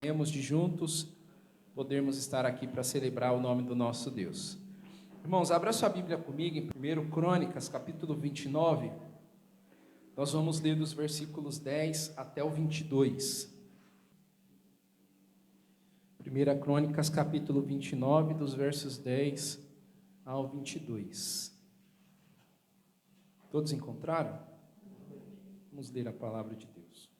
Temos de juntos podermos estar aqui para celebrar o nome do nosso Deus. Irmãos, abra sua Bíblia comigo em 1 Crônicas, capítulo 29. Nós vamos ler dos versículos 10 até o 22. 1 Crônicas, capítulo 29, dos versos 10 ao 22. Todos encontraram? Vamos ler a palavra de Deus.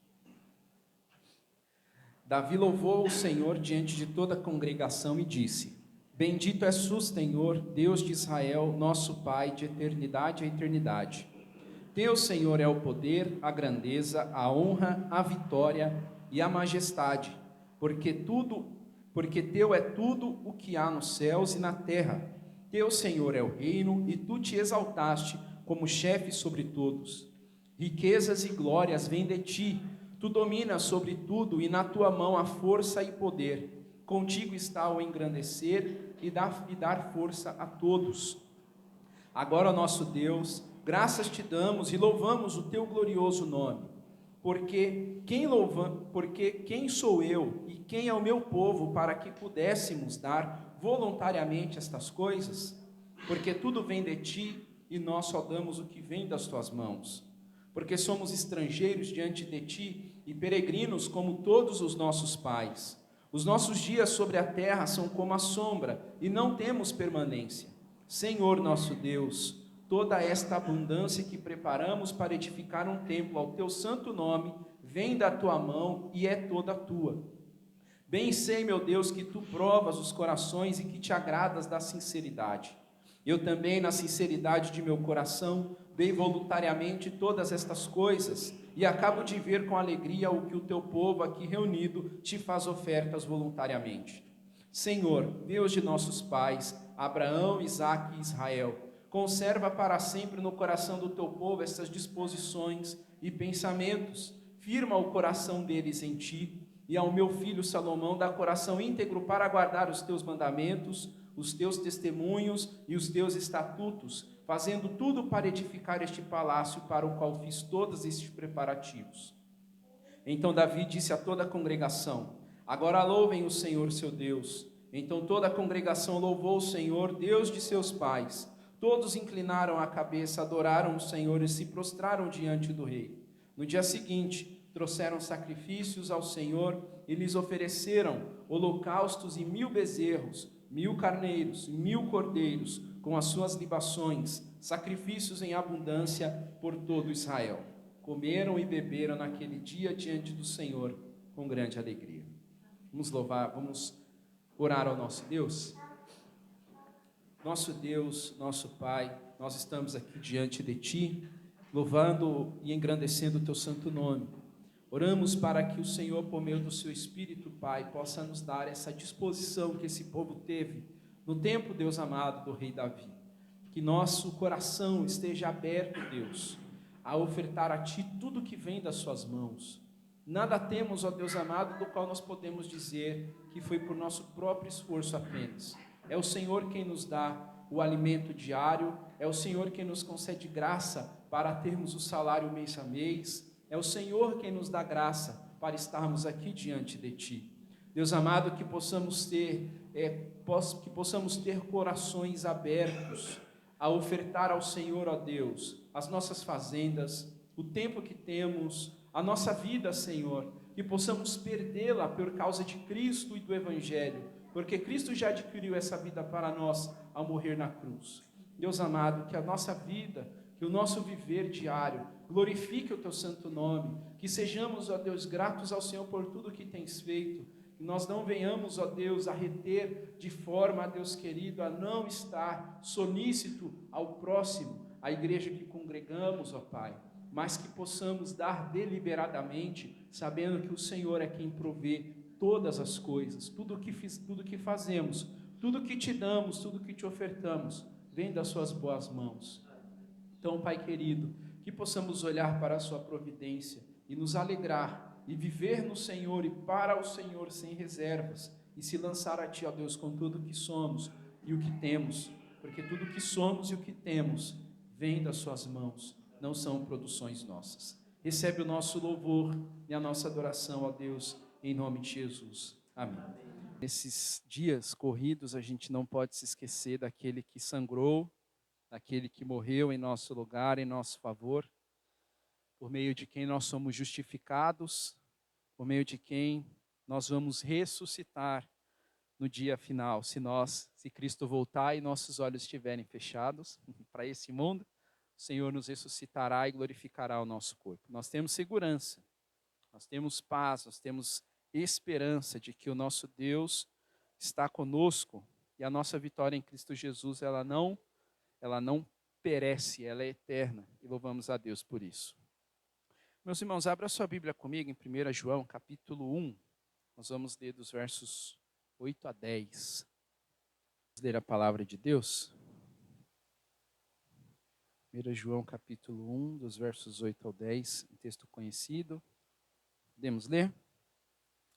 Davi louvou o Senhor diante de toda a congregação e disse: Bendito és tu, Senhor, Deus de Israel, nosso Pai, de eternidade a eternidade. Teu, Senhor, é o poder, a grandeza, a honra, a vitória e a majestade, porque teu é tudo o que há nos céus e na terra. Teu, Senhor, é o reino, e tu te exaltaste como chefe sobre todos. Riquezas e glórias vêm de ti. Tu dominas sobre tudo, e na tua mão há força e poder. Contigo está o engrandecer e dar força a todos. Agora, nosso Deus, graças te damos e louvamos o teu glorioso nome. Porque quem sou eu e quem é o meu povo para que pudéssemos dar voluntariamente estas coisas? Porque tudo vem de ti e nós só damos o que vem das tuas mãos. Porque somos estrangeiros diante de ti e peregrinos como todos os nossos pais. Os nossos dias sobre a terra são como a sombra e não temos permanência. Senhor nosso Deus, toda esta abundância que preparamos para edificar um templo ao teu santo nome vem da tua mão e é toda tua. Bem sei, meu Deus, que tu provas os corações e que te agradas da sinceridade. Eu também, na sinceridade de meu coração, dei voluntariamente todas estas coisas e acabo de ver com alegria o que o teu povo aqui reunido te faz ofertas voluntariamente. Senhor, Deus de nossos pais, Abraão, Isaque e Israel, conserva para sempre no coração do teu povo estas disposições e pensamentos, firma o coração deles em ti, e ao meu filho Salomão dá coração íntegro para guardar os teus mandamentos, os teus testemunhos e os teus estatutos, fazendo tudo para edificar este palácio para o qual fiz todos estes preparativos. Então Davi disse a toda a congregação: Agora louvem o Senhor seu Deus. Então toda a congregação louvou o Senhor, Deus de seus pais. Todos inclinaram a cabeça, adoraram o Senhor e se prostraram diante do rei. No dia seguinte, trouxeram sacrifícios ao Senhor e lhes ofereceram holocaustos e 1000 bezerros, 1000 carneiros, 1000 cordeiros, com as suas libações, sacrifícios em abundância por todo Israel. Comeram e beberam naquele dia diante do Senhor com grande alegria. Vamos louvar, vamos orar ao nosso Deus. Nosso Deus, nosso Pai, nós estamos aqui diante de Ti, louvando e engrandecendo o Teu santo nome. Oramos para que o Senhor, por meio do Seu Espírito, Pai, possa nos dar essa disposição que esse povo teve no tempo, Deus amado, do rei Davi. Que nosso coração esteja aberto, Deus, a ofertar a Ti tudo que vem das Suas mãos. Nada temos, ó Deus amado, do qual nós podemos dizer que foi por nosso próprio esforço apenas. É o Senhor quem nos dá o alimento diário, é o Senhor quem nos concede graça para termos o salário mês a mês, é o Senhor quem nos dá graça para estarmos aqui diante de Ti. Deus amado, que possamos ter corações abertos a ofertar ao Senhor, ó Deus, as nossas fazendas, o tempo que temos, a nossa vida, Senhor, que possamos perdê-la por causa de Cristo e do Evangelho, porque Cristo já adquiriu essa vida para nós ao morrer na cruz. Deus amado, que a nossa vida, que o nosso viver diário glorifique o Teu santo nome, que sejamos, ó Deus, gratos ao Senhor por tudo que Tens feito, que nós não venhamos, ó Deus, a reter de forma, ó Deus querido, a não estar solícito ao próximo, à igreja que congregamos, ó Pai, mas que possamos dar deliberadamente, sabendo que o Senhor é quem provê todas as coisas, tudo que fazemos, tudo que Te damos, tudo que Te ofertamos, vem das Suas boas mãos. Então, Pai querido, que possamos olhar para a Sua providência e nos alegrar e viver no Senhor e para o Senhor sem reservas e se lançar a Ti, ó Deus, com tudo o que somos e o que temos, porque tudo o que somos e o que temos vem das Suas mãos, não são produções nossas. Recebe o nosso louvor e a nossa adoração, ó Deus, em nome de Jesus. Amém. Nesses dias corridos, a gente não pode se esquecer daquele que sangrou, daquele que morreu em nosso lugar, em nosso favor, por meio de quem nós somos justificados, por meio de quem nós vamos ressuscitar no dia final, se Cristo voltar e nossos olhos estiverem fechados para esse mundo, o Senhor nos ressuscitará e glorificará o nosso corpo. Nós temos segurança, nós temos paz, nós temos esperança de que o nosso Deus está conosco e a nossa vitória em Cristo Jesus, ela não perece, ela é eterna, e louvamos a Deus por isso. Meus irmãos, abra sua Bíblia comigo em 1 João, capítulo 1, nós vamos ler dos versos 8 a 10. Vamos ler a palavra de Deus. 1 João capítulo 1, dos versos 8 ao 10, um texto conhecido. Podemos ler?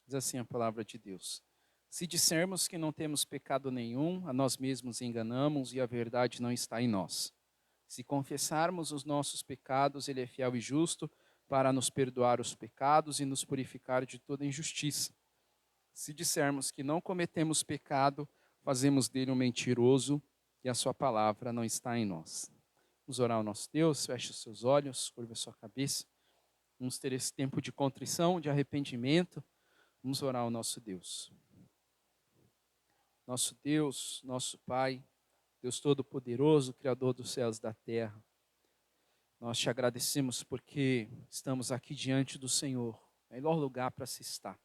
Diz assim a palavra de Deus. Se dissermos que não temos pecado nenhum, a nós mesmos enganamos e a verdade não está em nós. Se confessarmos os nossos pecados, Ele é fiel e justo para nos perdoar os pecados e nos purificar de toda injustiça. Se dissermos que não cometemos pecado, fazemos dele um mentiroso e a sua palavra não está em nós. Vamos orar ao nosso Deus, feche os seus olhos, curva a sua cabeça. Vamos ter esse tempo de contrição, de arrependimento. Vamos orar ao nosso Deus. Nosso Deus, nosso Pai, Deus Todo-Poderoso, Criador dos céus e da terra. Nós te agradecemos porque estamos aqui diante do Senhor, melhor lugar para se estar.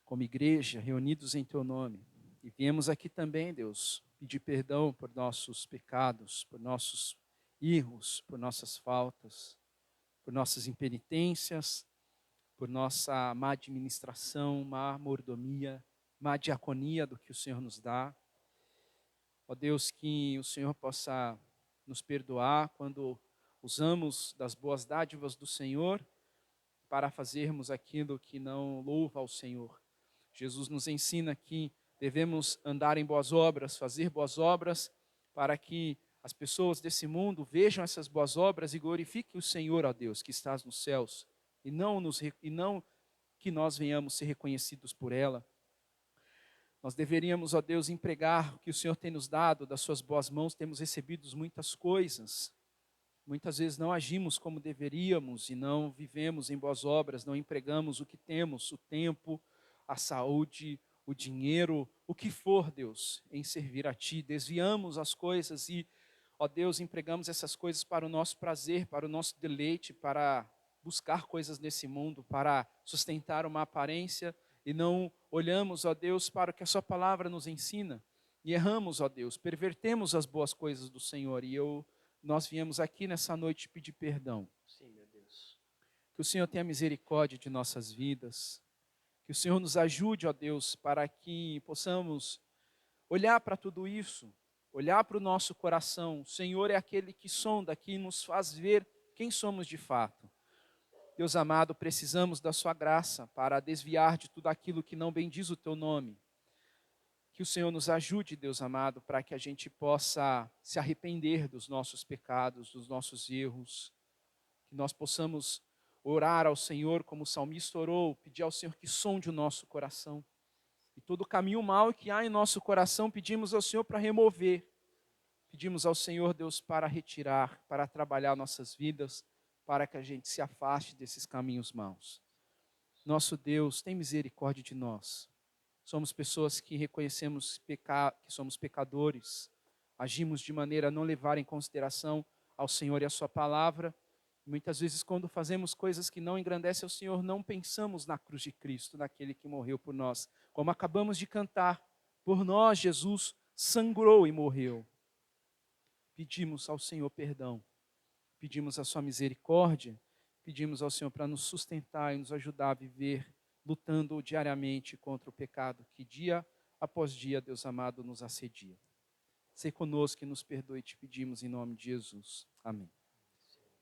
Como igreja, reunidos em Teu nome. E viemos aqui também, Deus, pedir perdão por nossos pecados, por nossos erros, por nossas faltas, por nossas impenitências, por nossa má administração, má mordomia, má diaconia do que o Senhor nos dá. Ó Deus, que o Senhor possa nos perdoar quando usamos das boas dádivas do Senhor para fazermos aquilo que não louva ao Senhor. Jesus nos ensina que devemos andar em boas obras, fazer boas obras, para que as pessoas desse mundo vejam essas boas obras e glorifiquem o Senhor, ó Deus, que estás nos céus, e não que nós venhamos ser reconhecidos por ela. Nós deveríamos, ó Deus, empregar o que o Senhor tem nos dado, das suas boas mãos, temos recebido muitas coisas. Muitas vezes não agimos como deveríamos e não vivemos em boas obras, não empregamos o que temos, o tempo, a saúde, o dinheiro, o que for, Deus, em servir a Ti. Desviamos as coisas e, ó Deus, empregamos essas coisas para o nosso prazer, para o nosso deleite, para buscar coisas nesse mundo, para sustentar uma aparência e não olhamos, ó Deus, para o que a Sua palavra nos ensina. E erramos, ó Deus, pervertemos as boas coisas do Senhor. E nós viemos aqui nessa noite pedir perdão. Sim, meu Deus. Que o Senhor tenha misericórdia de nossas vidas. Que o Senhor nos ajude, ó Deus, para que possamos olhar para tudo isso, olhar para o nosso coração. O Senhor é aquele que sonda, que nos faz ver quem somos de fato. Deus amado, precisamos da sua graça para desviar de tudo aquilo que não bendiz o teu nome. Que o Senhor nos ajude, Deus amado, para que a gente possa se arrepender dos nossos pecados, dos nossos erros. Que nós possamos orar ao Senhor como o salmista orou, pedir ao Senhor que sonde o nosso coração. E todo o caminho mau que há em nosso coração, pedimos ao Senhor para remover. Pedimos ao Senhor, Deus, para retirar, para trabalhar nossas vidas, para que a gente se afaste desses caminhos maus. Nosso Deus, tem misericórdia de nós. Somos pessoas que reconhecemos que somos pecadores, agimos de maneira a não levar em consideração ao Senhor e a Sua palavra. Muitas vezes, quando fazemos coisas que não engrandecem ao Senhor, não pensamos na cruz de Cristo, naquele que morreu por nós. Como acabamos de cantar, por nós Jesus sangrou e morreu. Pedimos ao Senhor perdão, pedimos a sua misericórdia, pedimos ao Senhor para nos sustentar e nos ajudar a viver lutando diariamente contra o pecado que dia após dia, Deus amado, nos assedia. Se conosco e nos perdoe, te pedimos em nome de Jesus. Amém.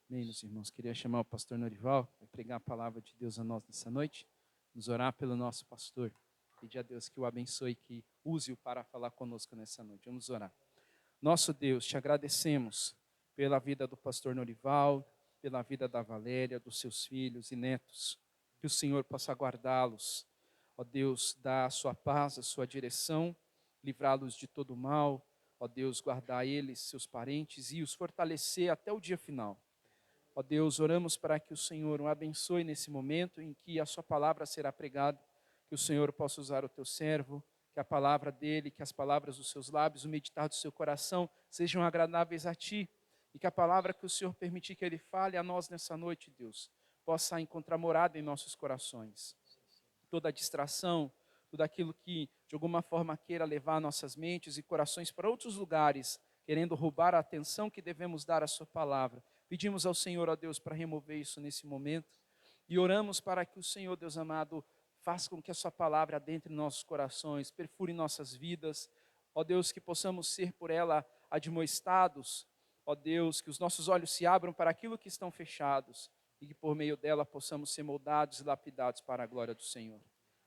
Bem, meus irmãos, queria chamar o pastor Norival para pregar a palavra de Deus a nós nessa noite, nos orar pelo nosso pastor, pedir a Deus que o abençoe, que use-o para falar conosco nessa noite. Vamos orar. Nosso Deus, te agradecemos pela vida do pastor Norival, pela vida da Valéria, dos seus filhos e netos. que o Senhor possa guardá-los, ó Deus, dar a sua paz, a sua direção, livrá-los de todo mal, ó Deus, guardar eles, seus parentes e os fortalecer até o dia final. Ó Deus, oramos para que o Senhor o abençoe nesse momento em que a sua palavra será pregada, que o Senhor possa usar o teu servo, que a palavra dele, que as palavras dos seus lábios, o meditar do seu coração sejam agradáveis a ti, e que a palavra que o Senhor permitir que ele fale a nós nessa noite, Deus, possa encontrar morada em nossos corações. Toda distração, tudo aquilo que de alguma forma queira levar nossas mentes e corações para outros lugares, querendo roubar a atenção que devemos dar à sua palavra. Pedimos ao Senhor, ó Deus, para remover isso nesse momento, e oramos para que o Senhor, Deus amado, faça com que a sua palavra adentre em nossos corações, perfure nossas vidas, ó Deus, que possamos ser por ela admoestados, ó Deus, que os nossos olhos se abram para aquilo que estão fechados, e que por meio dela possamos ser moldados e lapidados para a glória do Senhor.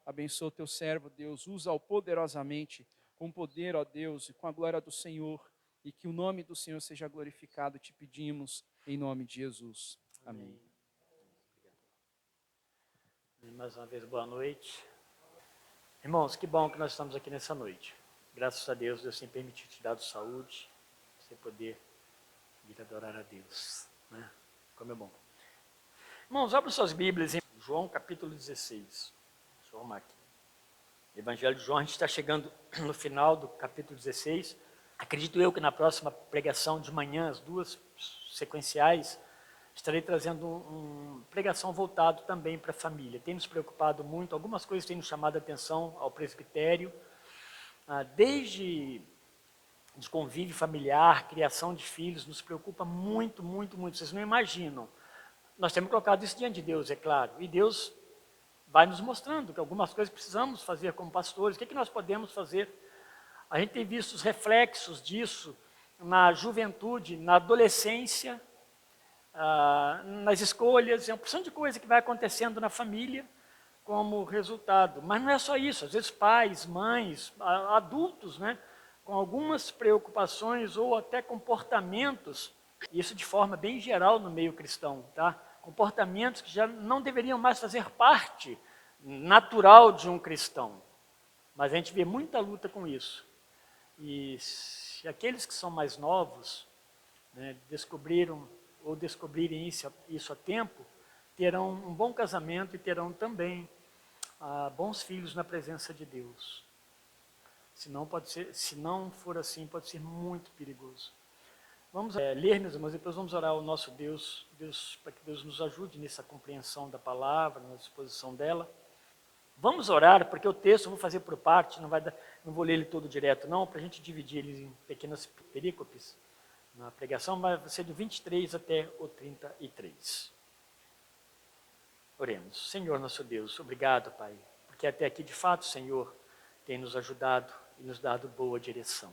Abençoa o teu servo, Deus, usa-o poderosamente, com poder, ó Deus, e com a glória do Senhor, e que o nome do Senhor seja glorificado, te pedimos, em nome de Jesus. Amém. Mais uma vez, boa noite. Irmãos, que bom que nós estamos aqui nessa noite. Graças a Deus, Deus tem permitido te dar saúde, você poder vir adorar a Deus, né? Como é bom. Irmãos, abram suas Bíblias em João capítulo 16. Deixa eu arrumar aqui. Evangelho de João, a gente está chegando no final do capítulo 16. Acredito eu que na próxima pregação de manhã, as duas sequenciais, estarei trazendo uma pregação voltado também para a família. Tem nos preocupado muito, algumas coisas têm nos chamado a atenção ao presbitério, desde de convívio familiar, criação de filhos, nos preocupa muito, muito, muito. Vocês não imaginam. Nós temos colocado isso diante de Deus, é claro, e Deus vai nos mostrando que algumas coisas precisamos fazer como pastores. O que nós podemos fazer? A gente tem visto os reflexos disso na juventude, na adolescência, nas escolhas, é uma porção de coisa que vai acontecendo na família como resultado. Mas não é só isso, às vezes pais, mães, adultos, né, com algumas preocupações ou até comportamentos, isso de forma bem geral no meio cristão, tá? Comportamentos que já não deveriam mais fazer parte natural de um cristão. Mas a gente vê muita luta com isso. E se aqueles que são mais novos, né, descobriram ou descobrirem isso a tempo, terão um bom casamento e terão também bons filhos na presença de Deus. Se não for assim, pode ser muito perigoso. Vamos ler, meus irmãos, depois vamos orar ao nosso Deus, para que Deus nos ajude nessa compreensão da palavra, na exposição dela. Vamos orar, porque o texto eu vou fazer por parte, não vou ler ele todo direto não, para a gente dividir ele em pequenas perícopes. Na pregação vai ser do 23 até o 33. Oremos. Senhor nosso Deus, obrigado, Pai, porque até aqui, de fato, Senhor, tem nos ajudado e nos dado boa direção.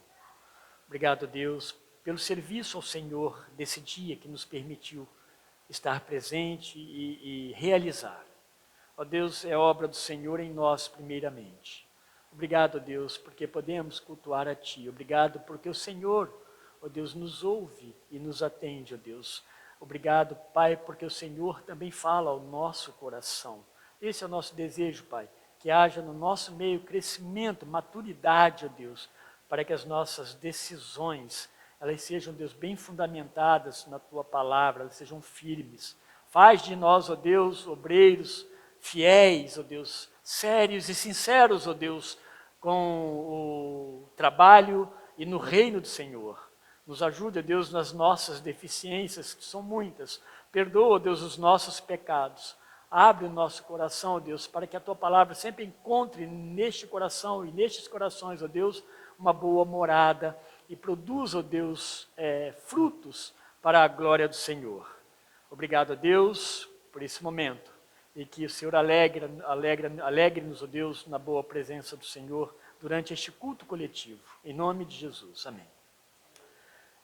Obrigado, Deus, pelo serviço ao Senhor desse dia que nos permitiu estar presente e realizar. Ó Deus, é obra do Senhor em nós primeiramente. Obrigado, Deus, porque podemos cultuar a Ti. Obrigado porque o Senhor, ó Deus, nos ouve e nos atende, ó Deus. Obrigado, Pai, porque o Senhor também fala ao nosso coração. Esse é o nosso desejo, Pai, que haja no nosso meio crescimento, maturidade, ó Deus, para que as nossas decisões, elas sejam, Deus, bem fundamentadas na Tua palavra, elas sejam firmes. Faz de nós, ó Deus, obreiros fiéis, ó Deus, sérios e sinceros, ó Deus, com o trabalho e no reino do Senhor. Nos ajude, ó Deus, nas nossas deficiências, que são muitas. Perdoa, ó Deus, os nossos pecados. Abre o nosso coração, ó Deus, para que a Tua palavra sempre encontre neste coração e nestes corações, ó Deus, uma boa morada e produza, ó Deus, frutos para a glória do Senhor. Obrigado, ó Deus, por esse momento. E que o Senhor alegre-nos, ó Deus, na boa presença do Senhor durante este culto coletivo. Em nome de Jesus. Amém.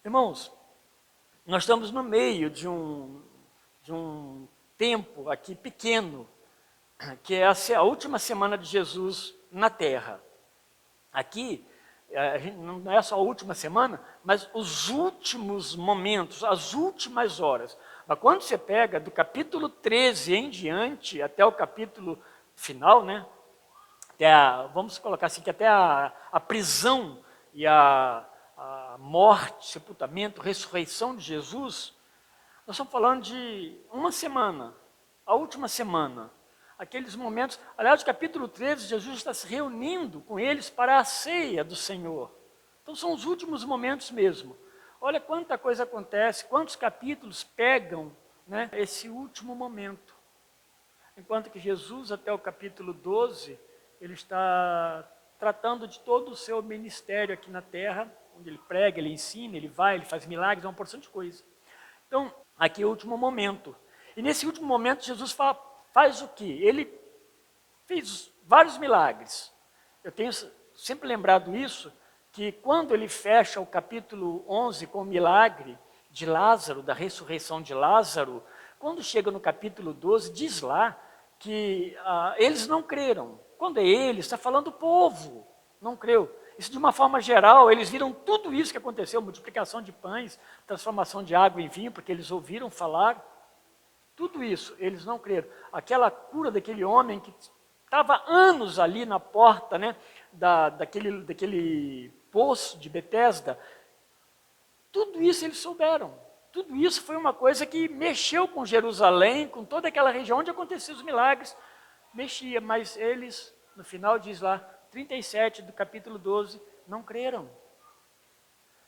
Irmãos, nós estamos no meio de um tempo aqui pequeno, que é a última semana de Jesus na Terra. Aqui, não é só a última semana, mas os últimos momentos, as últimas horas. Mas quando você pega do capítulo 13 em diante, até o capítulo final, né? Vamos colocar assim, que até a prisão e a morte, sepultamento, ressurreição de Jesus, nós estamos falando de uma semana, a última semana. Aqueles momentos, aliás, no capítulo 13, Jesus está se reunindo com eles para a ceia do Senhor. Então são os últimos momentos mesmo. Olha quanta coisa acontece, quantos capítulos pegam, né, esse último momento. Enquanto que Jesus, até o capítulo 12, ele está tratando de todo o seu ministério aqui na terra, onde ele prega, ele ensina, ele vai, ele faz milagres, é uma porção de coisa. Então, aqui é o último momento. E nesse último momento, Jesus faz o quê? Ele fez vários milagres. Eu tenho sempre lembrado isso, que quando ele fecha o capítulo 11 com o milagre de Lázaro, da ressurreição de Lázaro, quando chega no capítulo 12, diz lá que eles não creram. Quando é eles, está falando o povo, não creu. Isso de uma forma geral, eles viram tudo isso que aconteceu, multiplicação de pães, transformação de água em vinho, porque eles ouviram falar. Tudo isso, eles não creram. Aquela cura daquele homem que estava anos ali na porta, né, daquele poço de Betesda, tudo isso eles souberam. Tudo isso foi uma coisa que mexeu com Jerusalém, com toda aquela região onde aconteciam os milagres, mexia, mas eles, no final diz lá, 37 do capítulo 12, não creram.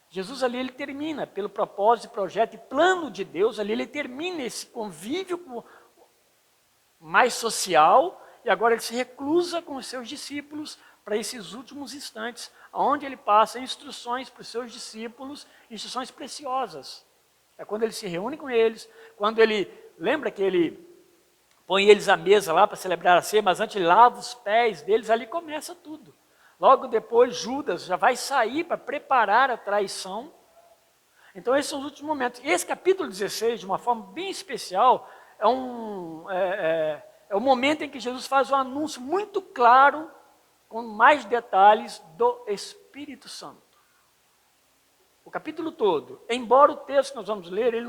Jesus ali, ele termina, pelo propósito, projeto e plano de Deus, ali ele termina esse convívio mais social, e agora ele se reclusa com os seus discípulos para esses últimos instantes, onde ele passa instruções para os seus discípulos, instruções preciosas. É quando ele se reúne com eles, quando ele, lembra que ele põe eles à mesa lá para celebrar a ceia, mas antes ele lava os pés deles, ali começa tudo. Logo depois, Judas já vai sair para preparar a traição. Então, esses são os últimos momentos. E esse capítulo 16, de uma forma bem especial, é o momento em que Jesus faz um anúncio muito claro, com mais detalhes, do Espírito Santo. O capítulo todo, embora o texto que nós vamos ler, ele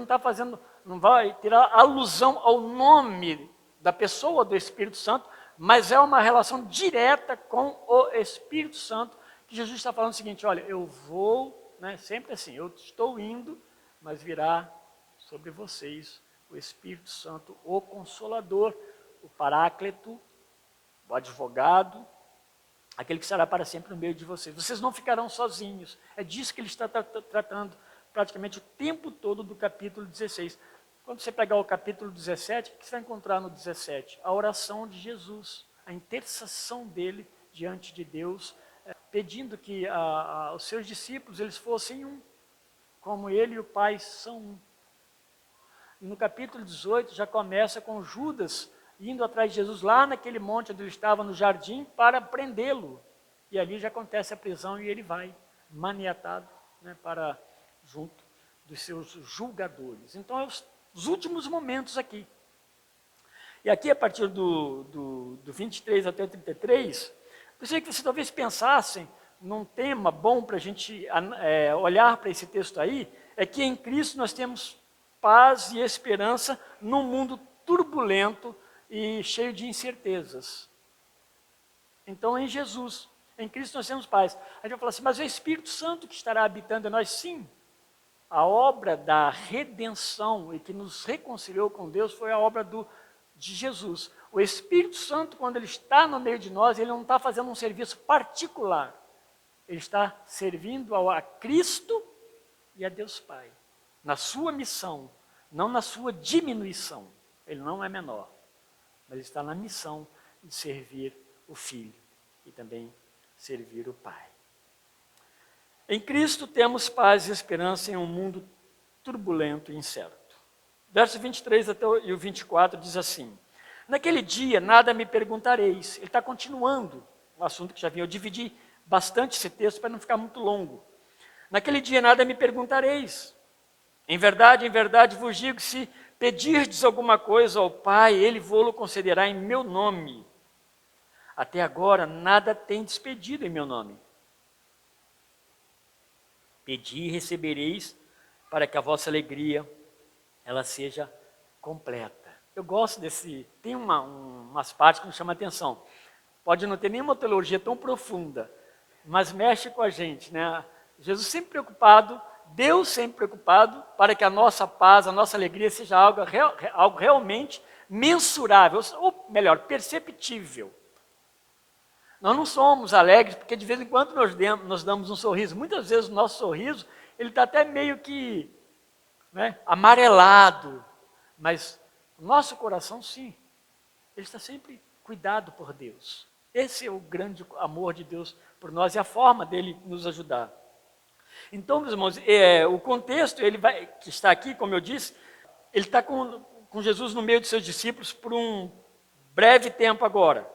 não vai ter alusão ao nome da pessoa do Espírito Santo, mas é uma relação direta com o Espírito Santo, que Jesus está falando o seguinte, olha, eu vou, né, sempre assim, eu estou indo, mas virá sobre vocês o Espírito Santo, o Consolador, o Paráclito, o advogado, aquele que estará para sempre no meio de vocês. Vocês não ficarão sozinhos. É disso que ele está tratando praticamente o tempo todo do capítulo 16. Quando você pegar o capítulo 17, o que você vai encontrar no 17? A oração de Jesus, a intercessão dele diante de Deus, pedindo que os seus discípulos eles fossem um, como ele e o Pai são um. E no capítulo 18 já começa com Judas indo atrás de Jesus lá naquele monte onde ele estava no jardim para prendê-lo. E ali já acontece a prisão e ele vai maniatado, né, para junto dos seus julgadores. Então é os últimos momentos aqui. E aqui a partir do 23 até o 33, gostaria que vocês talvez pensassem num tema bom para a gente olhar para esse texto aí, é que em Cristo nós temos paz e esperança num mundo turbulento e cheio de incertezas. Então, em Jesus, em Cristo nós temos paz. A gente vai falar assim, mas é o Espírito Santo que estará habitando em nós? Sim. A obra da redenção e que nos reconciliou com Deus foi a obra de Jesus. O Espírito Santo, quando ele está no meio de nós, ele não está fazendo um serviço particular. Ele está servindo a Cristo e a Deus Pai. Na sua missão, não na sua diminuição. Ele não é menor. Mas ele está na missão de servir o Filho e também servir o Pai. Em Cristo temos paz e esperança em um mundo turbulento e incerto. Verso 23 até o 24 diz assim, naquele dia nada me perguntareis. Ele está continuando um assunto que já vinha. Eu dividi bastante esse texto para não ficar muito longo. Naquele dia nada me perguntareis. Em verdade vos digo, se pedirdes alguma coisa ao Pai, Ele vô-lo concederá em meu nome. Até agora nada tendes pedido em meu nome. Pedi e recebereis, para que a vossa alegria ela seja completa. Eu gosto tem umas partes que me chamam a atenção. Pode não ter nenhuma teologia tão profunda, mas mexe com a gente, né? Jesus sempre preocupado, Deus sempre preocupado para que a nossa paz, a nossa alegria seja algo realmente mensurável, ou melhor, perceptível. Nós não somos alegres porque de vez em quando nós damos um sorriso. Muitas vezes o nosso sorriso ele está até meio que, né, amarelado, mas o nosso coração sim, ele está sempre cuidado por Deus. Esse é o grande amor de Deus por nós e a forma dele nos ajudar. Então, meus irmãos, o contexto que está aqui, como eu disse, ele está com Jesus no meio de seus discípulos por um breve tempo agora.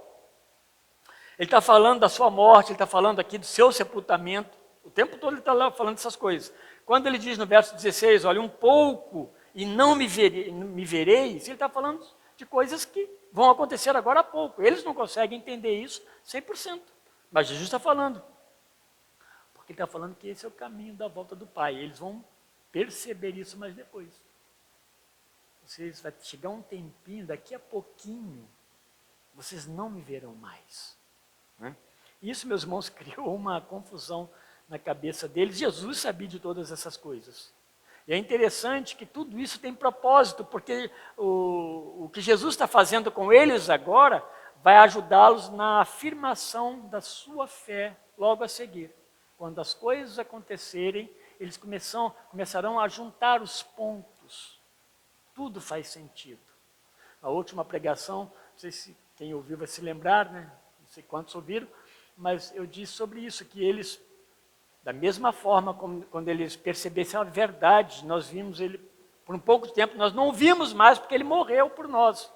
Ele está falando da sua morte, ele está falando aqui do seu sepultamento, o tempo todo ele está lá falando dessas coisas. Quando ele diz no verso 16, olha, um pouco e não me vereis, ele está falando de coisas que vão acontecer agora há pouco. Eles não conseguem entender isso 100%, mas Jesus está falando. Porque ele está falando que esse é o caminho da volta do Pai. Eles vão perceber isso mais depois. Vocês vai chegar um tempinho, daqui a pouquinho, vocês não me verão mais. Né? Isso, meus irmãos, criou uma confusão na cabeça deles. Jesus sabia de todas essas coisas. E é interessante que tudo isso tem propósito, porque o que Jesus está fazendo com eles agora vai ajudá-los na afirmação da sua fé logo a seguir. Quando as coisas acontecerem, eles começarão a juntar os pontos. Tudo faz sentido. A última pregação, não sei se quem ouviu vai se lembrar, né? Não sei quantos ouviram, mas eu disse sobre isso, que eles, da mesma forma como quando eles percebessem a verdade, nós vimos ele, por um pouco de tempo, nós não o vimos mais porque ele morreu por nós.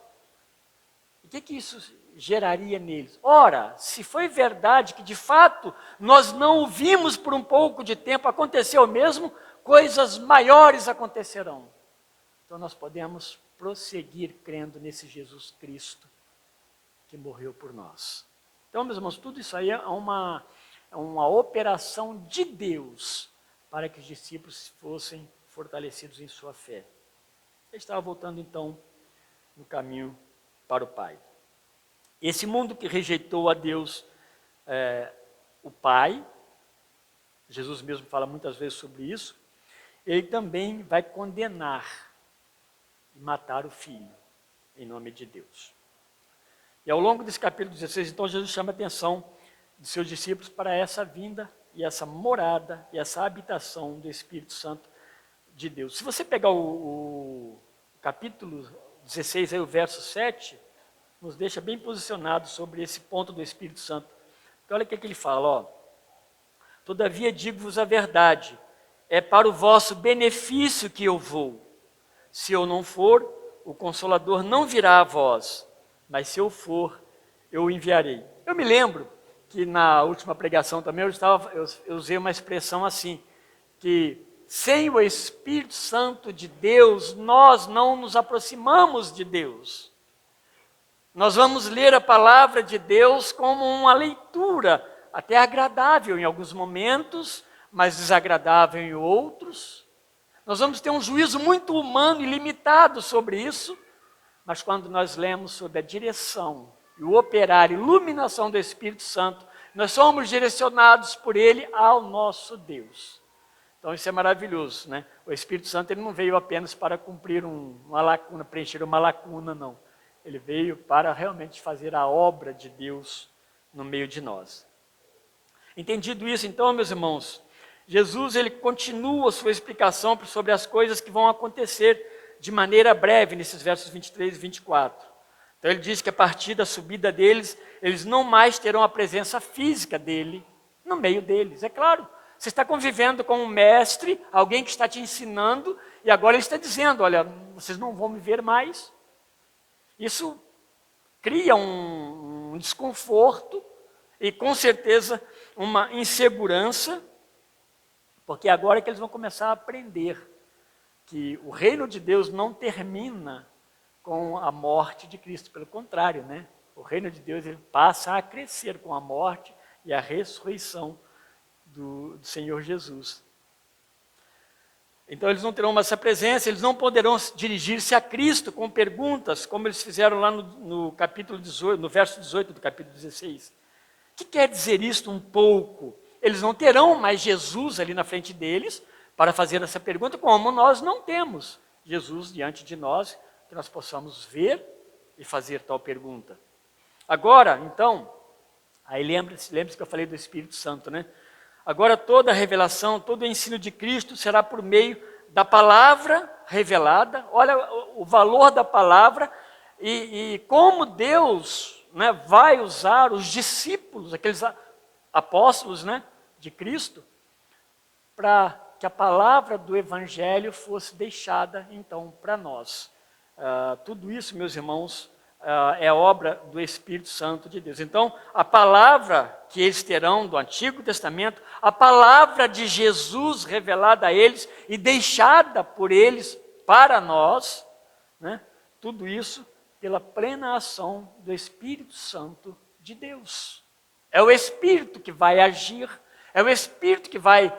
O que isso geraria neles? Ora, se foi verdade que de fato nós não o vimos por um pouco de tempo, aconteceu mesmo, coisas maiores acontecerão. Então nós podemos prosseguir crendo nesse Jesus Cristo que morreu por nós. Então, meus irmãos, tudo isso aí é uma operação de Deus para que os discípulos fossem fortalecidos em sua fé. Ele estava voltando então no caminho para o Pai. Esse mundo que rejeitou a Deus, o Pai, Jesus mesmo fala muitas vezes sobre isso, ele também vai condenar e matar o Filho, em nome de Deus. E ao longo desse capítulo 16, então, Jesus chama a atenção de seus discípulos para essa vinda e essa morada e essa habitação do Espírito Santo de Deus. Se você pegar o capítulo 16, aí, o verso 7, nos deixa bem posicionados sobre esse ponto do Espírito Santo. Então, olha o que ele fala, ó. Todavia digo-vos a verdade, é para o vosso benefício que eu vou. Se eu não for, o Consolador não virá a vós, mas se eu for, eu o enviarei. Eu me lembro que na última pregação também eu usei uma expressão assim, que sem o Espírito Santo de Deus, nós não nos aproximamos de Deus. Nós vamos ler a palavra de Deus como uma leitura até agradável em alguns momentos, mas desagradável em outros. Nós vamos ter um juízo muito humano e limitado sobre isso, mas quando nós lemos sobre a direção e o operar e iluminação do Espírito Santo, nós somos direcionados por Ele ao nosso Deus. Então isso é maravilhoso, né? O Espírito Santo ele não veio apenas para cumprir uma lacuna, preencher uma lacuna, não. Ele veio para realmente fazer a obra de Deus no meio de nós. Entendido isso, então, meus irmãos, Jesus ele continua a sua explicação sobre as coisas que vão acontecer de maneira breve nesses versos 23 e 24. Então ele diz que a partir da subida deles, eles não mais terão a presença física dele no meio deles. É claro, você está convivendo com um mestre, alguém que está te ensinando, e agora ele está dizendo, olha, vocês não vão me ver mais. Isso cria um desconforto e com certeza uma insegurança, porque agora é que eles vão começar a aprender que o reino de Deus não termina com a morte de Cristo, pelo contrário, né? O reino de Deus ele passa a crescer com a morte e a ressurreição do Senhor Jesus. Então eles não terão mais essa presença, eles não poderão dirigir-se a Cristo com perguntas, como eles fizeram lá no capítulo 18, no verso 18 do capítulo 16. O que quer dizer isto um pouco? Eles não terão mais Jesus ali na frente deles para fazer essa pergunta, como nós não temos Jesus diante de nós, que nós possamos ver e fazer tal pergunta. Agora, então, aí lembre-se que eu falei do Espírito Santo, né? Agora toda a revelação, todo o ensino de Cristo será por meio da palavra revelada. Olha o valor da palavra e como Deus, né, vai usar os discípulos, aqueles apóstolos, né, de Cristo, para que a palavra do Evangelho fosse deixada, então, para nós. Tudo isso, meus irmãos, é obra do Espírito Santo de Deus. Então, a palavra que eles terão do Antigo Testamento, a palavra de Jesus revelada a eles e deixada por eles para nós, né, tudo isso pela plena ação do Espírito Santo de Deus. É o Espírito que vai agir, é o Espírito que vai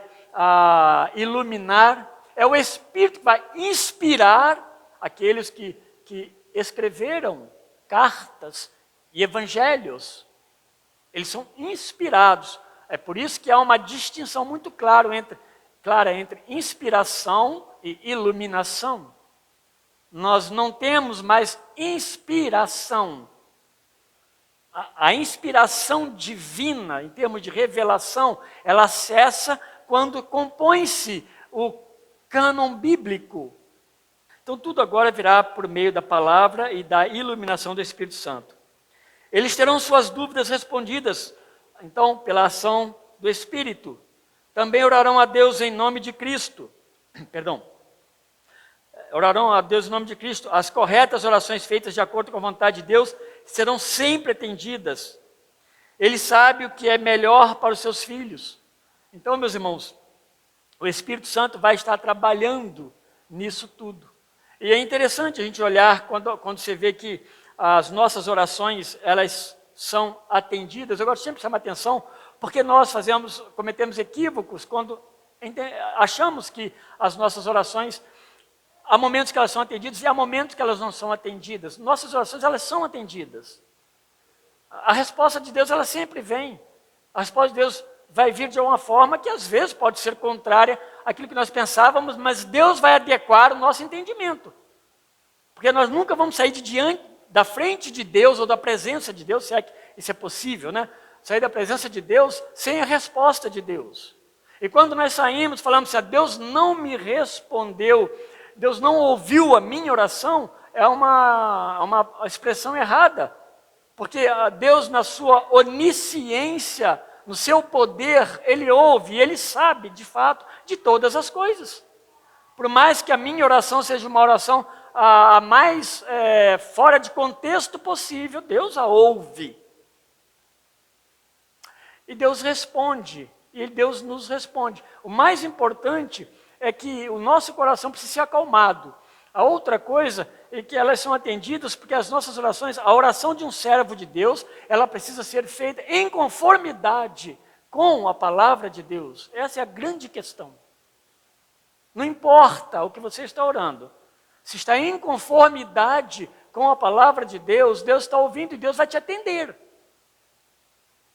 iluminar, é o Espírito que vai inspirar aqueles que escreveram cartas e evangelhos. Eles são inspirados. É por isso que há uma distinção muito clara entre inspiração e iluminação. Nós não temos mais inspiração. A inspiração divina, em termos de revelação, ela cessa quando compõe-se o cânon bíblico. Então tudo agora virá por meio da palavra e da iluminação do Espírito Santo. Eles terão suas dúvidas respondidas, então, pela ação do Espírito. Também orarão a Deus em nome de Cristo. Orarão a Deus em nome de Cristo. As corretas orações feitas de acordo com a vontade de Deus serão sempre atendidas. Ele sabe o que é melhor para os seus filhos. Então, meus irmãos, o Espírito Santo vai estar trabalhando nisso tudo. E é interessante a gente olhar quando você vê que as nossas orações, elas são atendidas. Eu gosto sempre de chamar atenção, porque nós cometemos equívocos quando achamos que as nossas orações, há momentos que elas são atendidas e há momentos que elas não são atendidas. Nossas orações, elas são atendidas. A resposta de Deus, ela sempre vem. A resposta de Deus vai vir de uma forma que às vezes pode ser contrária àquilo que nós pensávamos, mas Deus vai adequar o nosso entendimento. Porque nós nunca vamos sair da frente de Deus ou da presença de Deus, se é que isso é possível, né? Sair da presença de Deus sem a resposta de Deus. E quando nós saímos, falamos assim, Deus não me respondeu, Deus não ouviu a minha oração, é uma expressão errada. Porque Deus, na sua onisciência, no seu poder, Ele ouve, Ele sabe, de fato, de todas as coisas. Por mais que a minha oração seja uma oração a mais fora de contexto possível, Deus a ouve. E Deus responde, e Deus nos responde. O mais importante é que o nosso coração precisa ser acalmado. A outra coisa é que elas são atendidas porque as nossas orações, a oração de um servo de Deus, ela precisa ser feita em conformidade com a palavra de Deus. Essa é a grande questão. Não importa o que você está orando. Se está em conformidade com a palavra de Deus, Deus está ouvindo e Deus vai te atender.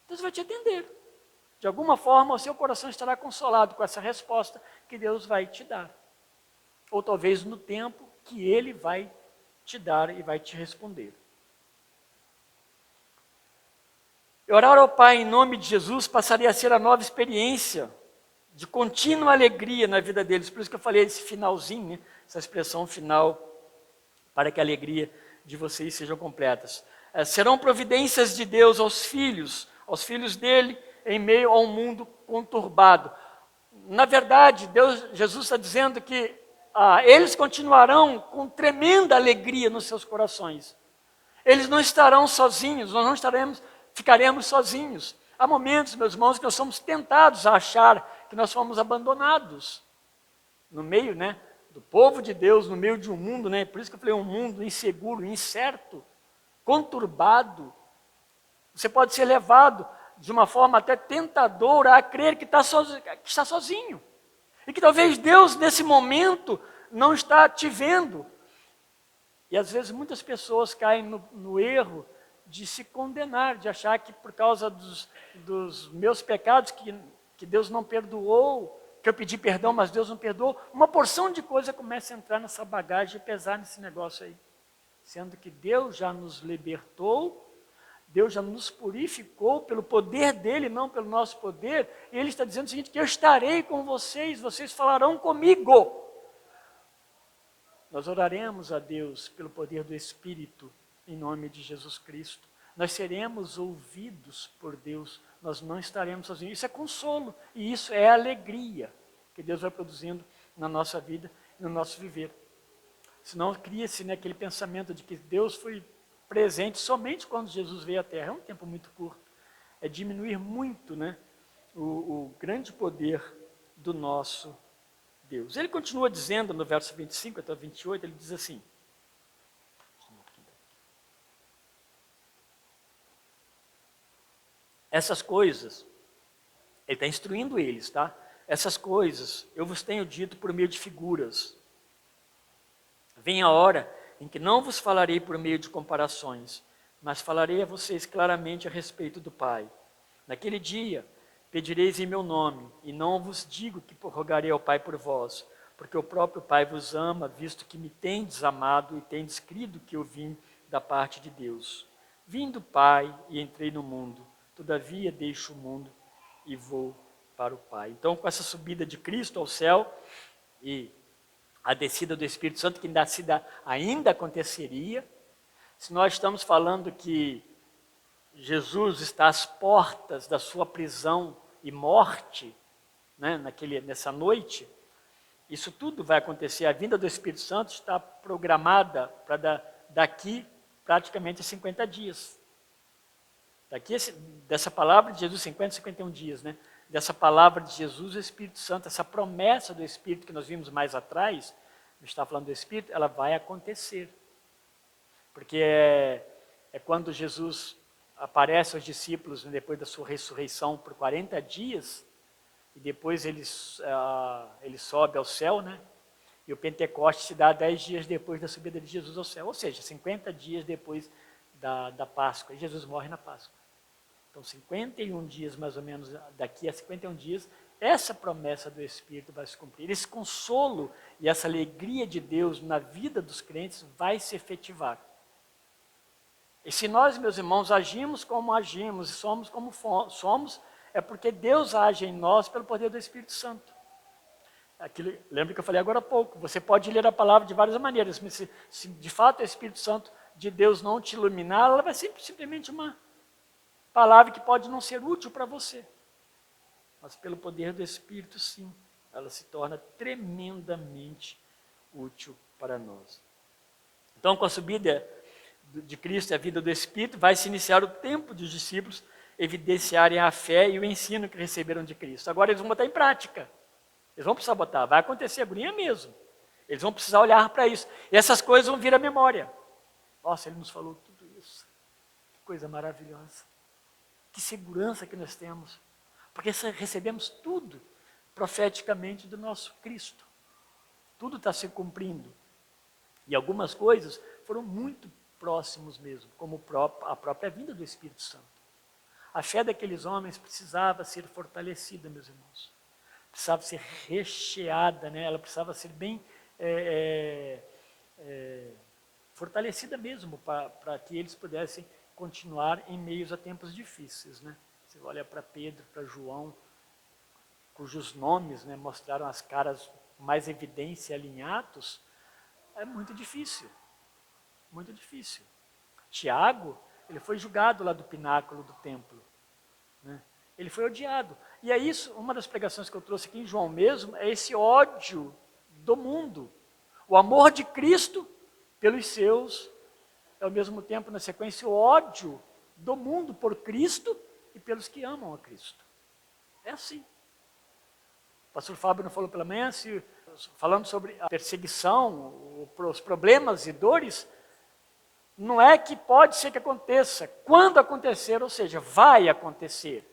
Deus vai te atender. De alguma forma, o seu coração estará consolado com essa resposta que Deus vai te dar. Ou talvez no tempo que Ele vai te dar e vai te responder. Orar ao Pai em nome de Jesus passaria a ser a nova experiência de contínua alegria na vida deles. Por isso que eu falei esse finalzinho, né? Essa expressão final, para que a alegria de vocês sejam completas. Serão providências de Deus aos filhos dele, em meio a um mundo conturbado. Na verdade, Jesus está dizendo que eles continuarão com tremenda alegria nos seus corações. Eles não estarão sozinhos, nós não ficaremos sozinhos. Há momentos, meus irmãos, que nós somos tentados a achar que nós fomos abandonados no meio, né, do povo de Deus, no meio de um mundo, né? Por isso que eu falei um mundo inseguro, incerto, conturbado. Você pode ser levado de uma forma até tentadora a crer que está sozinho. E que talvez Deus, nesse momento, não está te vendo. E às vezes muitas pessoas caem no erro de se condenar, de achar que por causa dos meus pecados, que Deus não perdoou, que eu pedi perdão, mas Deus não perdoou, uma porção de coisa começa a entrar nessa bagagem e pesar nesse negócio aí. Sendo que Deus já nos libertou, Deus já nos purificou pelo poder dele, não pelo nosso poder, e ele está dizendo o seguinte, que eu estarei com vocês, vocês falarão comigo. Nós oraremos a Deus pelo poder do Espírito, em nome de Jesus Cristo. Nós seremos ouvidos por Deus, nós não estaremos sozinhos. Isso é consolo e isso é alegria que Deus vai produzindo na nossa vida e no nosso viver. Senão cria-se aquele pensamento de que Deus foi presente somente quando Jesus veio à Terra. É um tempo muito curto. É diminuir muito o grande poder do nosso Deus. Ele continua dizendo no verso 25 até 28, ele diz assim, essas coisas, ele está instruindo eles, tá? Essas coisas eu vos tenho dito por meio de figuras. Vem a hora em que não vos falarei por meio de comparações, mas falarei a vocês claramente a respeito do Pai. Naquele dia pedireis em meu nome, e não vos digo que rogarei ao Pai por vós, porque o próprio Pai vos ama, visto que me tendes amado e tendes crido que eu vim da parte de Deus. Vim do Pai e entrei no mundo, todavia deixo o mundo e vou para o Pai. Então, com essa subida de Cristo ao céu e a descida do Espírito Santo, que ainda aconteceria, se nós estamos falando que Jesus está às portas da sua prisão e morte, nessa noite, isso tudo vai acontecer. A vinda do Espírito Santo está programada para daqui praticamente 50 dias. Dessa palavra de Jesus, 51 dias, dessa palavra de Jesus, o Espírito Santo, essa promessa do Espírito que nós vimos mais atrás, a gente está falando do Espírito, ela vai acontecer. Porque é quando Jesus aparece aos discípulos depois da sua ressurreição por 40 dias, e depois ele sobe ao céu, e o Pentecostes se dá 10 dias depois da subida de Jesus ao céu, ou seja, 50 dias depois da Páscoa, e Jesus morre na Páscoa. Então, 51 dias, mais ou menos, daqui a 51 dias, essa promessa do Espírito vai se cumprir. Esse consolo e essa alegria de Deus na vida dos crentes vai se efetivar. E se nós, meus irmãos, agimos como agimos e somos como somos, é porque Deus age em nós pelo poder do Espírito Santo. Lembra que eu falei agora há pouco, você pode ler a palavra de várias maneiras, mas se de fato o Espírito Santo de Deus não te iluminar, ela vai ser simplesmente uma palavra que pode não ser útil para você. Mas pelo poder do Espírito, sim, ela se torna tremendamente útil para nós. Então, com a subida de Cristo e a vida do Espírito, vai se iniciar o tempo dos discípulos evidenciarem a fé e o ensino que receberam de Cristo. Agora eles vão botar em prática. Eles vão precisar botar, vai acontecer agonia mesmo. Eles vão precisar olhar para isso. E essas coisas vão vir à memória. Nossa, ele nos falou tudo isso. Que coisa maravilhosa. Que segurança que nós temos. Porque recebemos tudo profeticamente do nosso Cristo. Tudo está se cumprindo. E algumas coisas foram muito próximos mesmo, como a própria vinda do Espírito Santo. A fé daqueles homens precisava ser fortalecida, meus irmãos. Precisava ser recheada, ela precisava ser bem fortalecida mesmo, para que eles pudessem continuar em meios a tempos difíceis. Você olha para Pedro, para João, cujos nomes mostraram as caras mais evidência alinhados, é muito difícil. Muito difícil. Tiago, ele foi julgado lá do pináculo do templo. Ele foi odiado. E é isso, uma das pregações que eu trouxe aqui em João mesmo, é esse ódio do mundo. O amor de Cristo pelos seus, é ao mesmo tempo, na sequência, o ódio do mundo por Cristo e pelos que amam a Cristo. É assim. O pastor Fábio não falou pela manhã, falando sobre a perseguição, os problemas e dores, não é que pode ser que aconteça. Quando acontecer, ou seja, vai acontecer.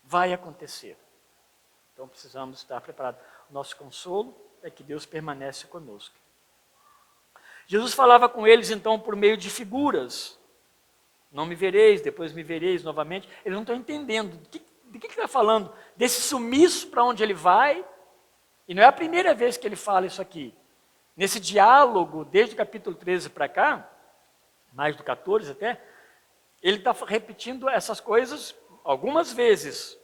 Vai acontecer. Então precisamos estar preparados. O nosso consolo é que Deus permanece conosco. Jesus falava com eles então por meio de figuras. Não me vereis, depois me vereis novamente. Eles não estão entendendo. De que ele está falando? Desse sumiço para onde ele vai. E não é a primeira vez que ele fala isso aqui. Nesse diálogo, desde o capítulo 13 para cá, mais do 14 até, ele está repetindo essas coisas algumas vezes.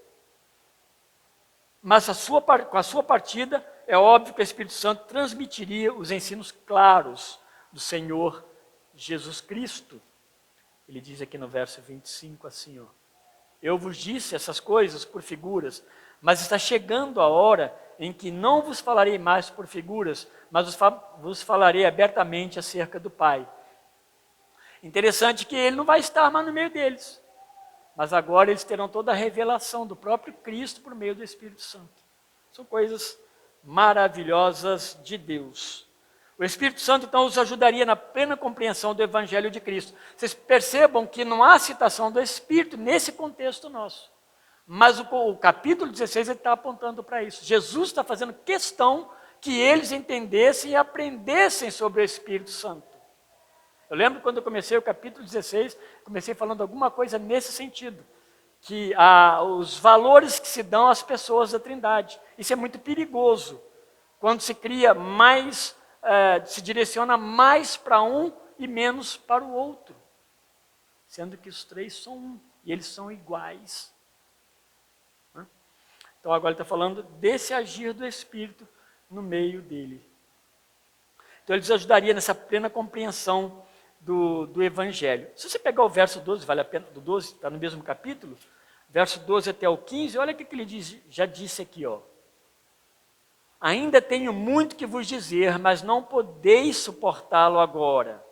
Mas com a sua partida, é óbvio que o Espírito Santo transmitiria os ensinos claros do Senhor Jesus Cristo. Ele diz aqui no verso 25 assim, ó, eu vos disse essas coisas por figuras, mas está chegando a hora em que não vos falarei mais por figuras, mas vos falarei abertamente acerca do Pai. Interessante que ele não vai estar mais no meio deles, mas agora eles terão toda a revelação do próprio Cristo por meio do Espírito Santo. São coisas maravilhosas de Deus. O Espírito Santo, então, os ajudaria na plena compreensão do Evangelho de Cristo. Vocês percebam que não há citação do Espírito nesse contexto nosso. Mas o capítulo 16 ele está apontando para isso. Jesus está fazendo questão que eles entendessem e aprendessem sobre o Espírito Santo. Eu lembro quando eu comecei o capítulo 16, comecei falando alguma coisa nesse sentido. Que os valores que se dão às pessoas da Trindade. Isso é muito perigoso. Quando se cria mais... se direciona mais para um e menos para o outro, sendo que os três são um, e eles são iguais. Então agora ele está falando desse agir do Espírito no meio dele. Então ele nos ajudaria nessa plena compreensão do Evangelho. Se você pegar o verso 12, vale a pena, do 12, está no mesmo capítulo, verso 12 até o 15, olha o que ele diz, já disse aqui, ó. Ainda tenho muito que vos dizer, mas não podeis suportá-lo agora.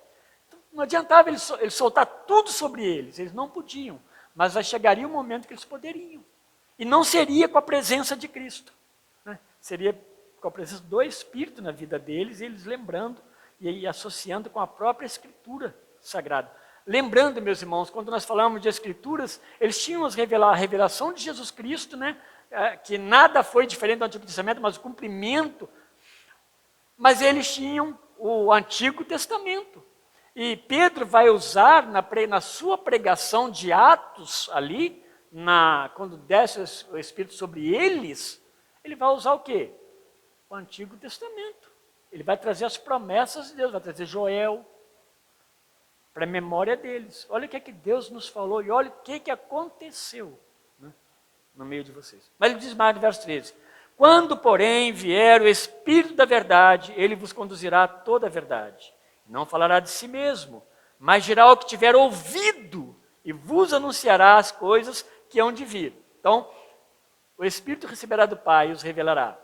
Então, não adiantava ele soltar tudo sobre eles não podiam, mas chegaria um momento que eles poderiam. E não seria com a presença de Cristo, né? Seria com a presença do Espírito na vida deles, e eles lembrando e associando com a própria Escritura Sagrada. Lembrando, meus irmãos, quando nós falamos de Escrituras, eles tinham a revelação de Jesus Cristo, né? Que nada foi diferente do Antigo Testamento, mas o cumprimento. Mas eles tinham o Antigo Testamento. E Pedro vai usar na sua pregação de Atos, ali, quando desce o Espírito sobre eles, ele vai usar o quê? O Antigo Testamento. Ele vai trazer as promessas de Deus, vai trazer Joel, para a memória deles. Olha o que é que Deus nos falou e olha o que é que aconteceu no meio de vocês. Mas ele diz mais no verso 13, quando, porém, vier o Espírito da verdade, ele vos conduzirá a toda a verdade. Não falará de si mesmo, mas dirá o que tiver ouvido e vos anunciará as coisas que hão de vir. Então, o Espírito receberá do Pai e os revelará.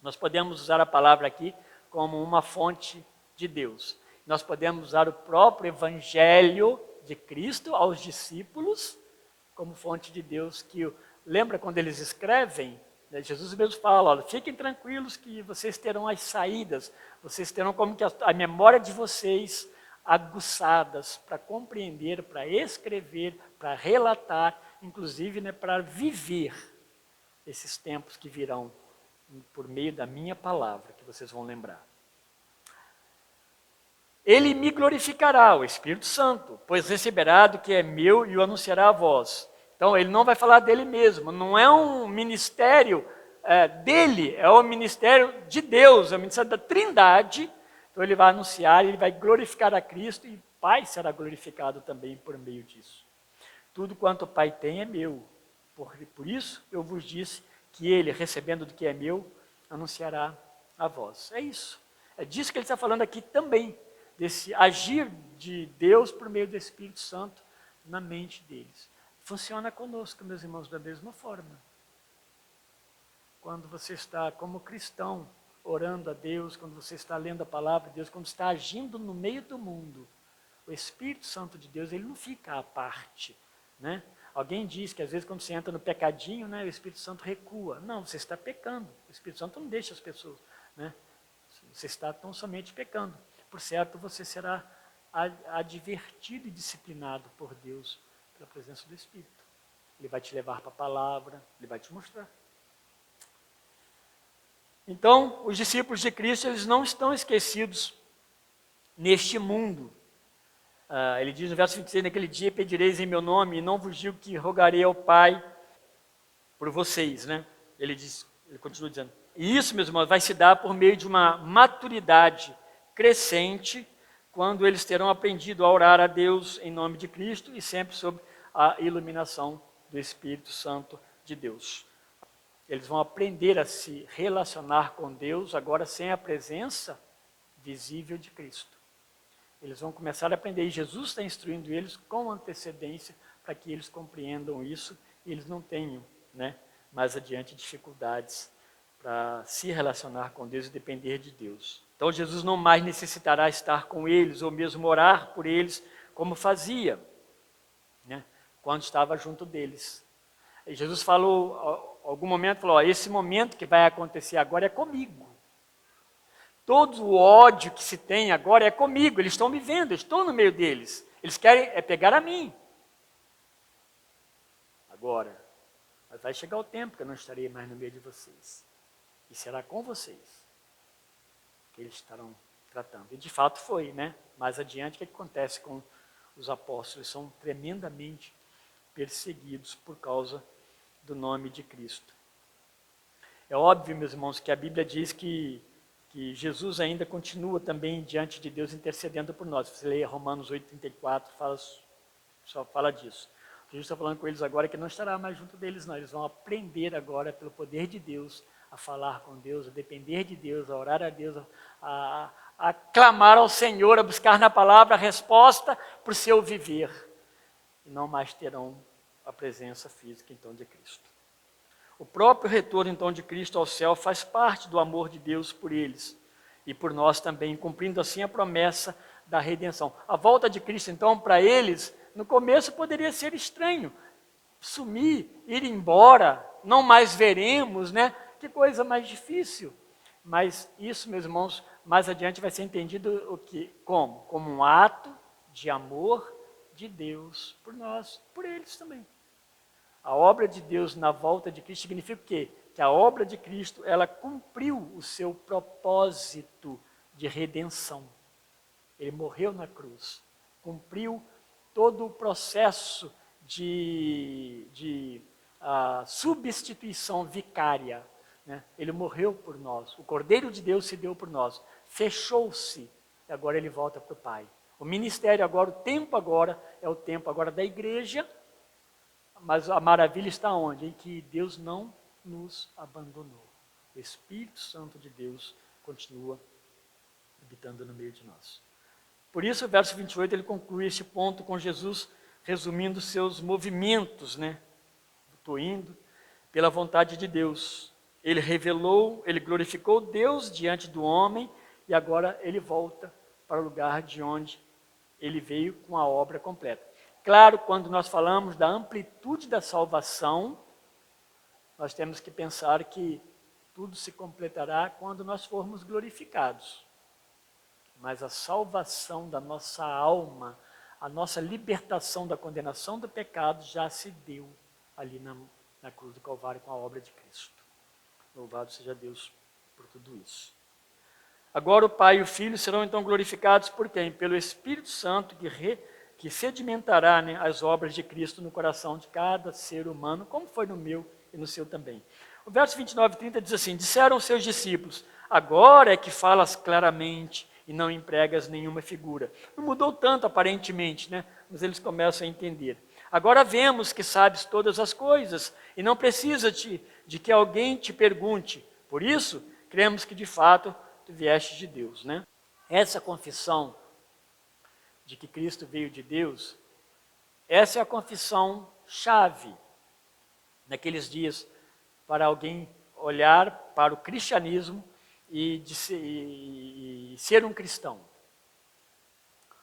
Nós podemos usar a palavra aqui como uma fonte de Deus. Nós podemos usar o próprio Evangelho de Cristo aos discípulos como fonte de Deus, lembra quando eles escrevem, né, Jesus mesmo fala, olha, fiquem tranquilos que vocês terão as saídas, vocês terão como que a memória de vocês aguçadas para compreender, para escrever, para relatar, inclusive, né, para viver esses tempos que virão por meio da minha palavra, que vocês vão lembrar. Ele me glorificará, o Espírito Santo, pois receberá do que é meu e o anunciará a vós. Então, ele não vai falar dele mesmo, não é um ministério dele, é o ministério de Deus, é o ministério da Trindade. Então, ele vai anunciar, ele vai glorificar a Cristo e o Pai será glorificado também por meio disso. Tudo quanto o Pai tem é meu, por isso eu vos disse que ele, recebendo do que é meu, anunciará a vós. É isso, é disso que ele está falando aqui também. Desse agir de Deus por meio do Espírito Santo na mente deles. Funciona conosco, meus irmãos, da mesma forma. Quando você está como cristão orando a Deus, quando você está lendo a palavra de Deus, quando está agindo no meio do mundo, o Espírito Santo de Deus, ele não fica à parte, né? Alguém diz que às vezes quando você entra no pecadinho, né, o Espírito Santo recua. Não, você está pecando. O Espírito Santo não deixa as pessoas, né? Você está tão somente pecando. Por certo, você será advertido e disciplinado por Deus pela presença do Espírito. Ele vai te levar para a palavra, ele vai te mostrar. Então, os discípulos de Cristo, eles não estão esquecidos neste mundo. Ele diz no verso 26, naquele dia pedireis em meu nome, e não vos digo que rogarei ao Pai por vocês, né? Ele continua dizendo, e isso, meus irmãos, vai se dar por meio de uma maturidade crescente, quando eles terão aprendido a orar a Deus em nome de Cristo e sempre sob a iluminação do Espírito Santo de Deus. Eles vão aprender a se relacionar com Deus agora sem a presença visível de Cristo. Eles vão começar a aprender, e Jesus está instruindo eles com antecedência para que eles compreendam isso e eles não tenham, né, mais adiante dificuldades para se relacionar com Deus e depender de Deus. Então Jesus não mais necessitará estar com eles ou mesmo orar por eles como fazia, né, quando estava junto deles. E Jesus falou, em algum momento, falou, esse momento que vai acontecer agora é comigo. Todo o ódio que se tem agora é comigo, eles estão me vendo, eu estou no meio deles. Eles querem pegar a mim. Agora, mas vai chegar o tempo que eu não estarei mais no meio de vocês. E será com vocês que eles estarão tratando. E de fato foi, né? Mais adiante, o que acontece com os apóstolos? Eles são tremendamente perseguidos por causa do nome de Cristo. É óbvio, meus irmãos, que a Bíblia diz que Jesus ainda continua também diante de Deus intercedendo por nós. Você lê Romanos 8,34, só fala disso. Jesus está falando com eles agora que não estará mais junto deles, não. Eles vão aprender agora, pelo poder de Deus, a falar com Deus, a depender de Deus, a orar a Deus, a clamar ao Senhor, a buscar na palavra a resposta para o seu viver. E não mais terão a presença física, então, de Cristo. O próprio retorno, então, de Cristo ao céu faz parte do amor de Deus por eles e por nós também, cumprindo assim a promessa da redenção. A volta de Cristo, então, para eles, no começo poderia ser estranho. Sumir, ir embora, não mais veremos, né? Que coisa mais difícil. Mas isso, meus irmãos, mais adiante vai ser entendido como? Como um ato de amor de Deus por nós, por eles também. A obra de Deus na volta de Cristo significa o quê? Que a obra de Cristo, ela cumpriu o seu propósito de redenção. Ele morreu na cruz, cumpriu todo o processo de substituição vicária, né? Ele morreu por nós, o Cordeiro de Deus se deu por nós, fechou-se, e agora ele volta para o Pai. O ministério agora, o tempo agora, é o tempo agora da igreja. Mas a maravilha está onde? Em que Deus não nos abandonou. O Espírito Santo de Deus continua habitando no meio de nós. Por isso, o verso 28, ele conclui este ponto com Jesus resumindo seus movimentos, né? Estou indo pela vontade de Deus. Ele revelou, ele glorificou Deus diante do homem e agora ele volta para o lugar de onde ele veio com a obra completa. Claro, quando nós falamos da amplitude da salvação, nós temos que pensar que tudo se completará quando nós formos glorificados. Mas a salvação da nossa alma, a nossa libertação da condenação do pecado já se deu ali na cruz do Calvário com a obra de Cristo. Louvado seja Deus por tudo isso. Agora o Pai e o Filho serão então glorificados por quem? Pelo Espírito Santo que sedimentará, né, as obras de Cristo no coração de cada ser humano, como foi no meu e no seu também. O verso 29 e 30 diz assim, disseram seus discípulos, agora é que falas claramente e não empregas nenhuma figura. Não mudou tanto aparentemente, né? Mas eles começam a entender. Agora vemos que sabes todas as coisas e não precisa de que alguém te pergunte. Por isso, cremos que de fato tu vieste de Deus, né? Essa confissão de que Cristo veio de Deus, essa é a confissão chave naqueles dias para alguém olhar para o cristianismo e ser um cristão.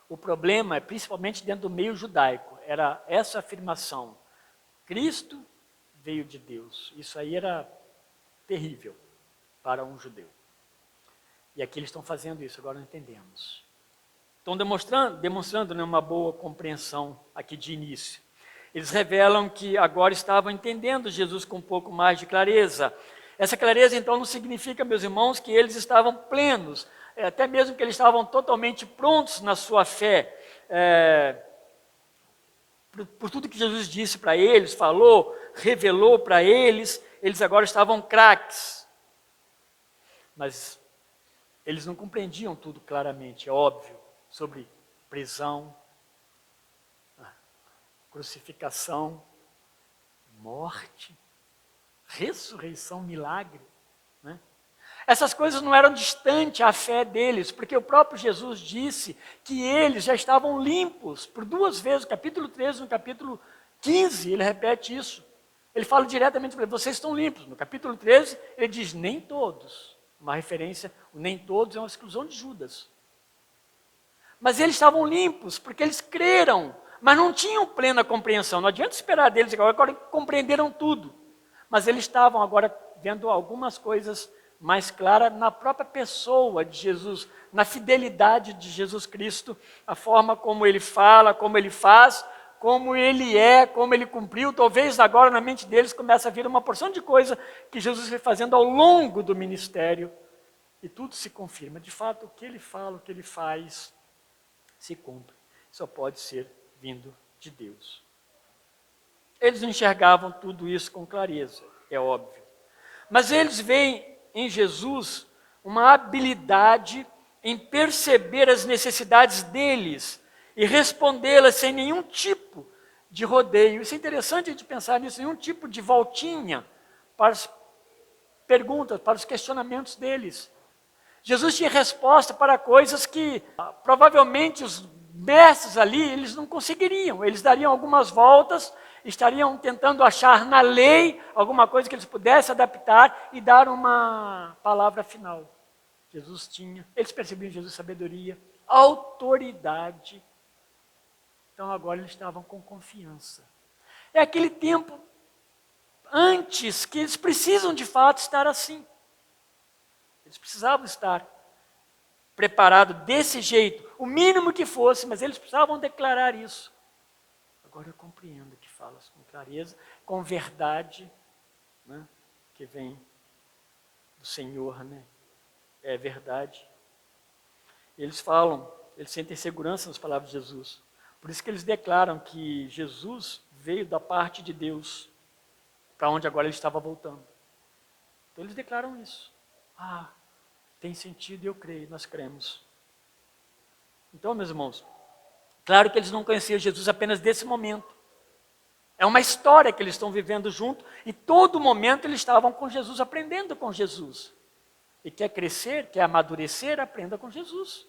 O problema é principalmente dentro do meio judaico, era essa afirmação, Cristo veio de Deus. Isso aí era terrível para um judeu. E aqui eles estão fazendo isso, agora não entendemos. Estão demonstrando uma boa compreensão aqui de início. Eles revelam que agora estavam entendendo Jesus com um pouco mais de clareza. Essa clareza, então, não significa, meus irmãos, que eles estavam plenos, até mesmo que eles estavam totalmente prontos na sua fé. Por tudo que Jesus disse para eles, falou, revelou para eles, eles agora estavam craques. Mas eles não compreendiam tudo claramente, é óbvio, sobre prisão, crucificação, morte, ressurreição, milagre, né? Essas coisas não eram distantes à fé deles, porque o próprio Jesus disse que eles já estavam limpos, por 2 vezes, no capítulo 13 e no capítulo 15, ele repete isso. Ele fala diretamente para eles, vocês estão limpos. No capítulo 13, ele diz, nem todos. Uma referência, o nem todos é uma exclusão de Judas. Mas eles estavam limpos, porque eles creram, mas não tinham plena compreensão. Não adianta esperar deles, agora compreenderam tudo. Mas eles estavam agora vendo algumas coisas mais claras na própria pessoa de Jesus, na fidelidade de Jesus Cristo, a forma como ele fala, como ele faz, como ele é, como ele cumpriu. Talvez agora na mente deles comece a vir uma porção de coisa que Jesus foi fazendo ao longo do ministério. E tudo se confirma. De fato, o que ele fala, o que ele faz, se cumpre. Só pode ser vindo de Deus. Eles não enxergavam tudo isso com clareza, é óbvio. Mas eles veem em Jesus uma habilidade em perceber as necessidades deles e respondê-las sem nenhum tipo de rodeio. Isso é interessante a gente pensar nisso, nenhum tipo de voltinha para as perguntas, para os questionamentos deles. Jesus tinha resposta para coisas que provavelmente os mestres ali, eles não conseguiriam. Eles dariam algumas voltas, estariam tentando achar na lei alguma coisa que eles pudessem adaptar e dar uma palavra final. Jesus tinha, eles percebiam em Jesus sabedoria, autoridade. Então agora eles estavam com confiança. É aquele tempo antes que eles precisam de fato estar assim. Eles precisavam estar preparados desse jeito, o mínimo que fosse, mas eles precisavam declarar isso. Agora eu compreendo que falas com clareza, com verdade, né, que vem do Senhor, né? É verdade. Eles falam, eles sentem segurança nas palavras de Jesus. Por isso que eles declaram que Jesus veio da parte de Deus, para onde agora ele estava voltando. Então eles declaram isso. Tem sentido e eu creio, nós cremos. Então, meus irmãos, claro que eles não conheciam Jesus apenas desse momento. É uma história que eles estão vivendo junto e todo momento eles estavam com Jesus, aprendendo com Jesus. E quer crescer, quer amadurecer, aprenda com Jesus.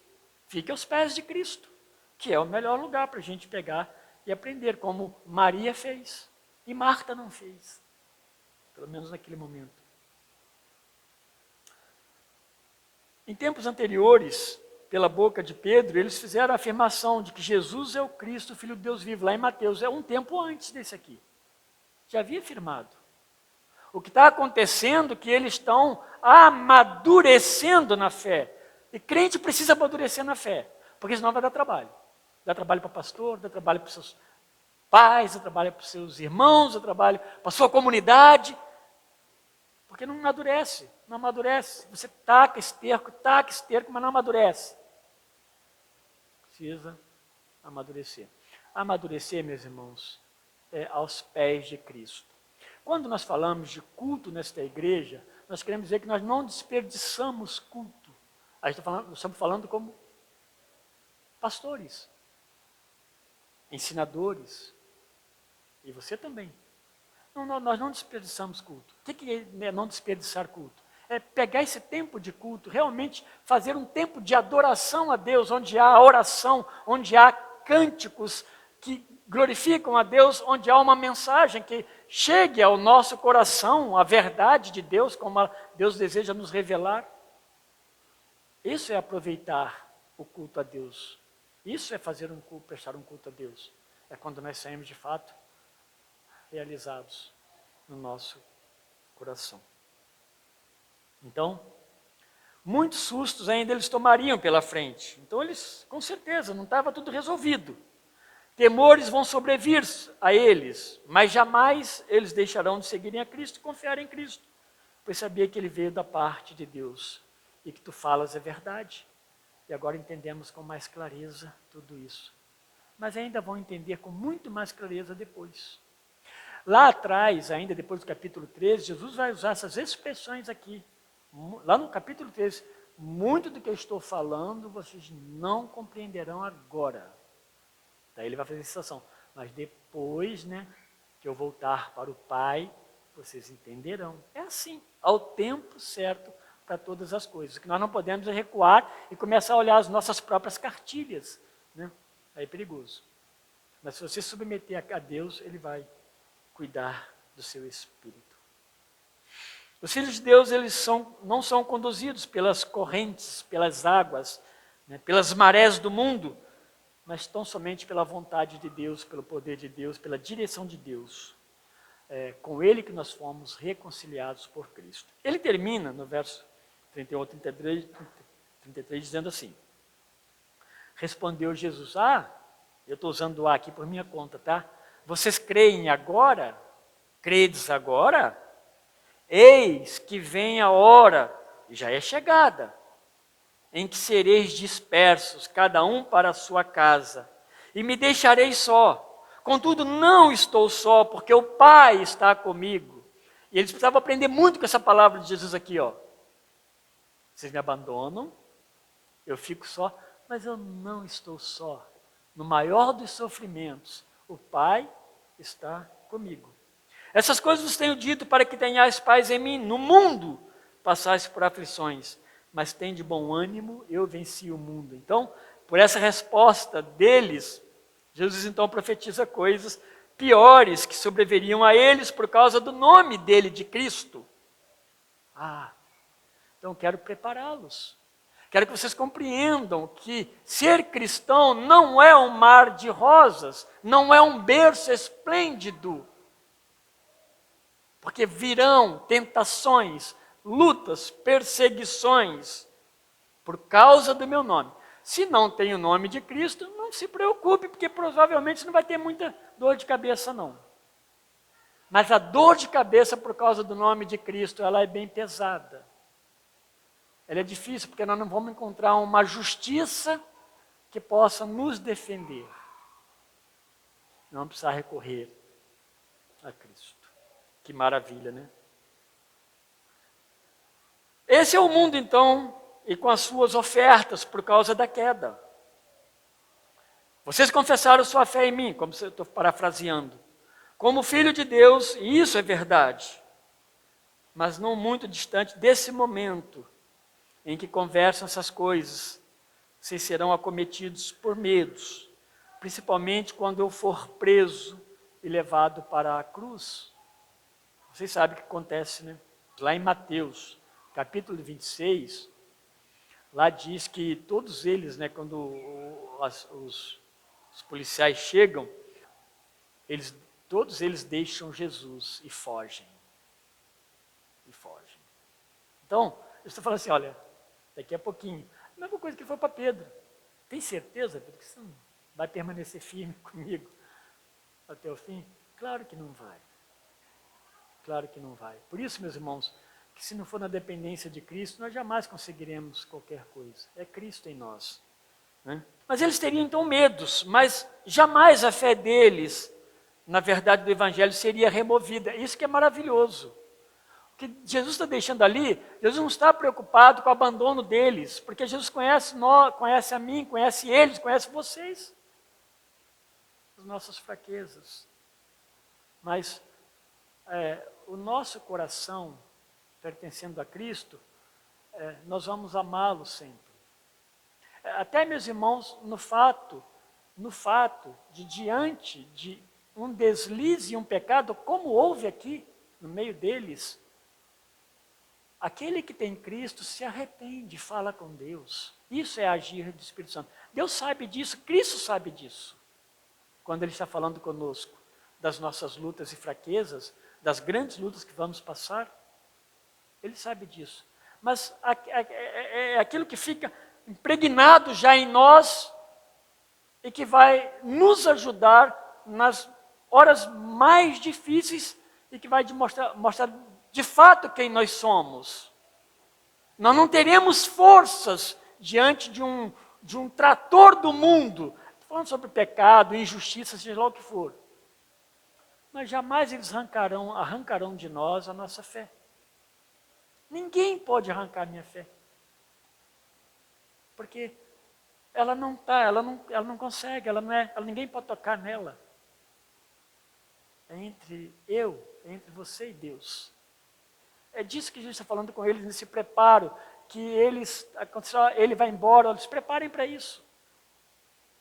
Fique aos pés de Cristo, que é o melhor lugar para a gente pegar e aprender, como Maria fez e Marta não fez, pelo menos naquele momento. Em tempos anteriores, pela boca de Pedro, eles fizeram a afirmação de que Jesus é o Cristo, Filho de Deus vivo, lá em Mateus. É um tempo antes desse aqui. Já havia afirmado. O que está acontecendo é que eles estão amadurecendo na fé. E crente precisa amadurecer na fé, porque senão vai dar trabalho. Dá trabalho para pastor, dá trabalho para os seus pais, dá trabalho para os seus irmãos, dá trabalho para a sua comunidade. Porque não amadurece, não amadurece. Você taca esterco, mas não amadurece. Precisa amadurecer. Amadurecer, meus irmãos, é aos pés de Cristo. Quando nós falamos de culto nesta igreja, nós queremos dizer que nós não desperdiçamos culto. A gente nós estamos falando como pastores, ensinadores, e você também. Nós não desperdiçamos culto. O que é não desperdiçar culto? É pegar esse tempo de culto, realmente fazer um tempo de adoração a Deus, onde há oração, onde há cânticos que glorificam a Deus, onde há uma mensagem que chegue ao nosso coração, a verdade de Deus, como Deus deseja nos revelar. Isso é aproveitar o culto a Deus. Isso é fazer um culto, prestar um culto a Deus. É quando nós saímos de fato realizados no nosso coração. Então, muitos sustos ainda eles tomariam pela frente. Então eles, com certeza, não estava tudo resolvido. Temores vão sobrevir a eles, mas jamais eles deixarão de seguirem a Cristo e confiar em Cristo. pois sabia que ele veio da parte de Deus e que tu falas é verdade. E agora entendemos com mais clareza tudo isso. Mas ainda vão entender com muito mais clareza depois. Lá atrás, ainda depois do capítulo 13, Jesus vai usar essas expressões aqui. Lá no capítulo 13, muito do que eu estou falando, vocês não compreenderão agora. Daí ele vai fazer a citação. Mas depois, que eu voltar para o Pai, vocês entenderão. É assim, ao tempo certo para todas as coisas. Que nós não podemos recuar e começar a olhar as nossas próprias cartilhas. Aí é perigoso. Mas se você submeter a Deus, Ele vai cuidar do seu espírito. Os filhos de Deus, eles não são conduzidos pelas correntes, pelas águas, pelas marés do mundo, mas tão somente pela vontade de Deus, pelo poder de Deus, pela direção de Deus. É com Ele que nós fomos reconciliados por Cristo. Ele termina no verso 31, 33, dizendo assim: respondeu Jesus, eu estou usando o aqui por minha conta, tá? Vocês creem agora? Credes agora? Eis que vem a hora, e já é chegada, em que sereis dispersos, cada um para a sua casa, e me deixareis só. Contudo, não estou só, porque o Pai está comigo. E eles precisavam aprender muito com essa palavra de Jesus aqui, ó. Vocês me abandonam, eu fico só, mas eu não estou só. No maior dos sofrimentos, o Pai está comigo. Essas coisas vos tenho dito para que tenhais paz em mim. No mundo passais por aflições, mas tende bom ânimo, eu venci o mundo. Então, por essa resposta deles, Jesus então profetiza coisas piores que sobreviriam a eles por causa do nome dele, de Cristo. Então quero prepará-los. Quero que vocês compreendam que ser cristão não é um mar de rosas, não é um berço esplêndido. Porque virão tentações, lutas, perseguições, por causa do meu nome. Se não tem o nome de Cristo, não se preocupe, porque provavelmente não vai ter muita dor de cabeça, não. Mas a dor de cabeça por causa do nome de Cristo, ela é bem pesada. Ela é difícil, porque nós não vamos encontrar uma justiça que possa nos defender. Não vamos precisar recorrer a Cristo. Que maravilha, né? Esse é o mundo, então, e com as suas ofertas por causa da queda. Vocês confessaram sua fé em mim, como eu estou parafraseando, como filho de Deus, e isso é verdade. Mas não muito distante desse momento em que conversam essas coisas, vocês serão acometidos por medos, principalmente quando eu for preso e levado para a cruz. Vocês sabem o que acontece, né? Lá em Mateus, capítulo 26, lá diz que todos eles, quando os policiais chegam, todos eles deixam Jesus e fogem. Então, eu estou falando assim, olha, daqui a pouquinho, a mesma coisa que foi para Pedro. Tem certeza, Pedro, que você não vai permanecer firme comigo até o fim? Claro que não vai. Claro que não vai. Por isso, meus irmãos, que se não for na dependência de Cristo, nós jamais conseguiremos qualquer coisa. É Cristo em nós. Mas eles teriam então medos, mas jamais a fé deles, na verdade do Evangelho, seria removida. Isso que é maravilhoso. O que Jesus está deixando ali, Jesus não está preocupado com o abandono deles, porque Jesus conhece nós, conhece a mim, conhece eles, conhece vocês. As nossas fraquezas. Mas o nosso coração, pertencendo a Cristo, nós vamos amá-lo sempre. Até, meus irmãos, no fato de diante de um deslize e um pecado, como houve aqui no meio deles, aquele que tem Cristo se arrepende, fala com Deus. Isso é agir do Espírito Santo. Deus sabe disso, Cristo sabe disso. Quando Ele está falando conosco das nossas lutas e fraquezas, das grandes lutas que vamos passar, Ele sabe disso. Mas é aquilo que fica impregnado já em nós e que vai nos ajudar nas horas mais difíceis e que vai mostrar de fato quem nós somos. Nós não teremos forças diante de um trator do mundo, falando sobre pecado, injustiça, seja lá o que for. Mas jamais eles arrancarão de nós a nossa fé. Ninguém pode arrancar minha fé. Porque ela não está, ela não consegue, ninguém pode tocar nela. É entre você e Deus. É disso que a gente está falando com eles, nesse preparo, que ele vai embora, eles se preparem para isso.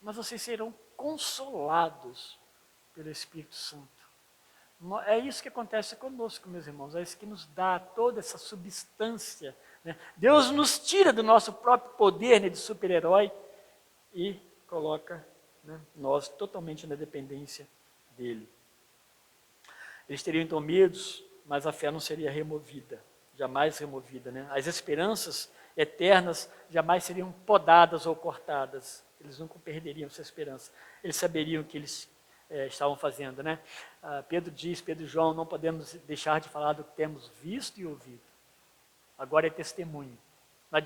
Mas vocês serão consolados pelo Espírito Santo. É isso que acontece conosco, meus irmãos, é isso que nos dá toda essa substância, né? Deus nos tira do nosso próprio poder, né, de super-herói e coloca, né, nós totalmente na dependência dele. Eles teriam então medos, mas a fé não seria removida, jamais removida, né? As esperanças eternas jamais seriam podadas ou cortadas. Eles nunca perderiam essa esperança. Eles saberiam que eles estavam fazendo, né? Pedro e João, não podemos deixar de falar do que temos visto e ouvido. Agora é testemunho. Não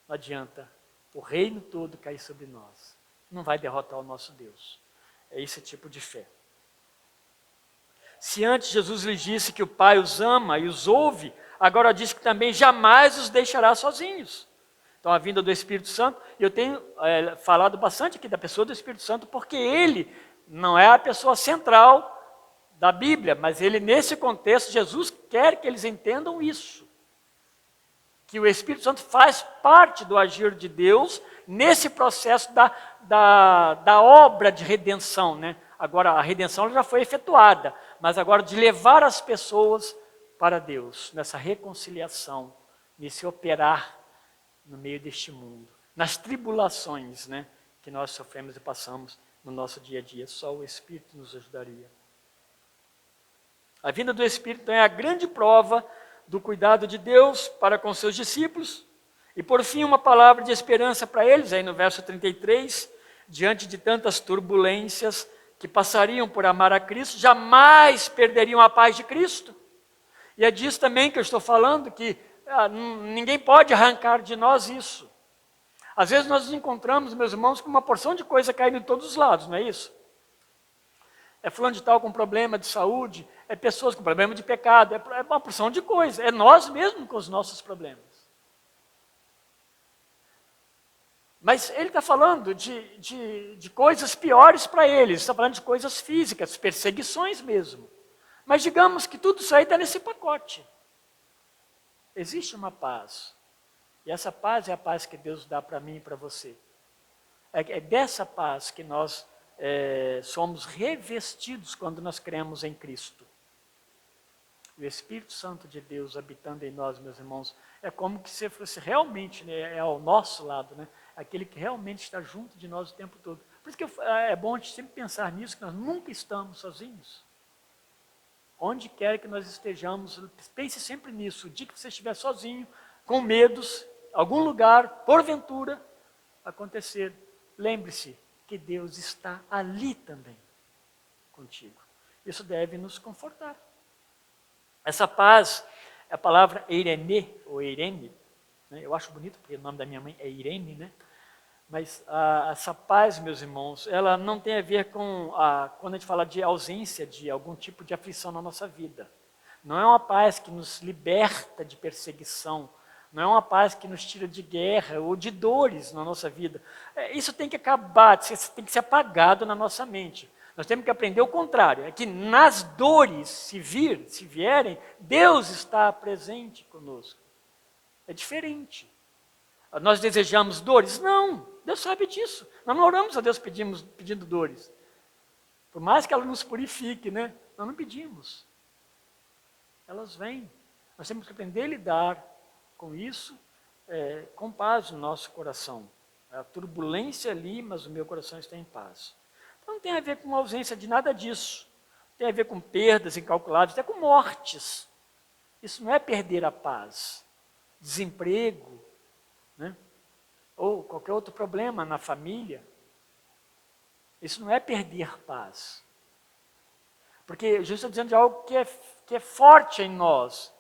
adianta o reino todo cair sobre nós. Não vai derrotar o nosso Deus. É esse tipo de fé. Se antes Jesus lhes disse que o Pai os ama e os ouve, agora diz que também jamais os deixará sozinhos. Então, a vinda do Espírito Santo, eu tenho falado bastante aqui da pessoa do Espírito Santo, porque ele não é a pessoa central da Bíblia, mas ele, nesse contexto, Jesus quer que eles entendam isso. Que o Espírito Santo faz parte do agir de Deus nesse processo da obra de redenção, né? Agora, a redenção já foi efetuada, mas agora de levar as pessoas para Deus, nessa reconciliação, nesse operar no meio deste mundo, nas tribulações, né, que nós sofremos e passamos no nosso dia a dia. Só o Espírito nos ajudaria. A vinda do Espírito é a grande prova do cuidado de Deus para com seus discípulos. E por fim, uma palavra de esperança para eles, aí no verso 33, diante de tantas turbulências que passariam por amar a Cristo, jamais perderiam a paz de Cristo. E é disso também que eu estou falando, que ninguém pode arrancar de nós isso. Às vezes nós nos encontramos, meus irmãos, com uma porção de coisa caindo de todos os lados, não é isso? É fulano de tal com problema de saúde, é pessoas com problema de pecado, é uma porção de coisa, é nós mesmos com os nossos problemas. Mas ele está falando de coisas piores para eles, está falando de coisas físicas, perseguições mesmo. Mas digamos que tudo isso aí está nesse pacote. Existe uma paz. E essa paz é a paz que Deus dá para mim e para você. É dessa paz que nós somos revestidos quando nós cremos em Cristo. O Espírito Santo de Deus habitando em nós, meus irmãos, é como que se fosse realmente, né, é ao nosso lado, né, aquele que realmente está junto de nós o tempo todo. Por isso que é bom a gente sempre pensar nisso, que nós nunca estamos sozinhos. Onde quer que nós estejamos, pense sempre nisso. O dia que você estiver sozinho, com medos, algum lugar, porventura, acontecer, lembre-se que Deus está ali também contigo. Isso deve nos confortar. Essa paz, a palavra Eirene, ou Eirene, né? Eu acho bonito porque o nome da minha mãe é Irene, né? Mas essa paz, meus irmãos, ela não tem a ver com, quando a gente fala de ausência de algum tipo de aflição na nossa vida. Não é uma paz que nos liberta de perseguição, não é uma paz que nos tira de guerra ou de dores na nossa vida. Isso tem que acabar, tem que ser apagado na nossa mente. Nós temos que aprender o contrário, é que nas dores, se vierem, Deus está presente conosco. É diferente. Nós desejamos dores? Não, Deus sabe disso. Nós não oramos a Deus pedindo dores. Por mais que ela nos purifique, né? Nós não pedimos. Elas vêm. Nós temos que aprender a lidar com isso, com paz no nosso coração. A turbulência ali, mas o meu coração está em paz. Então não tem a ver com ausência de nada disso. Tem a ver com perdas incalculáveis, até com mortes. Isso não é perder a paz. Desemprego, né? Ou qualquer outro problema na família. Isso não é perder paz. Porque Jesus está dizendo de algo que que é forte em nós,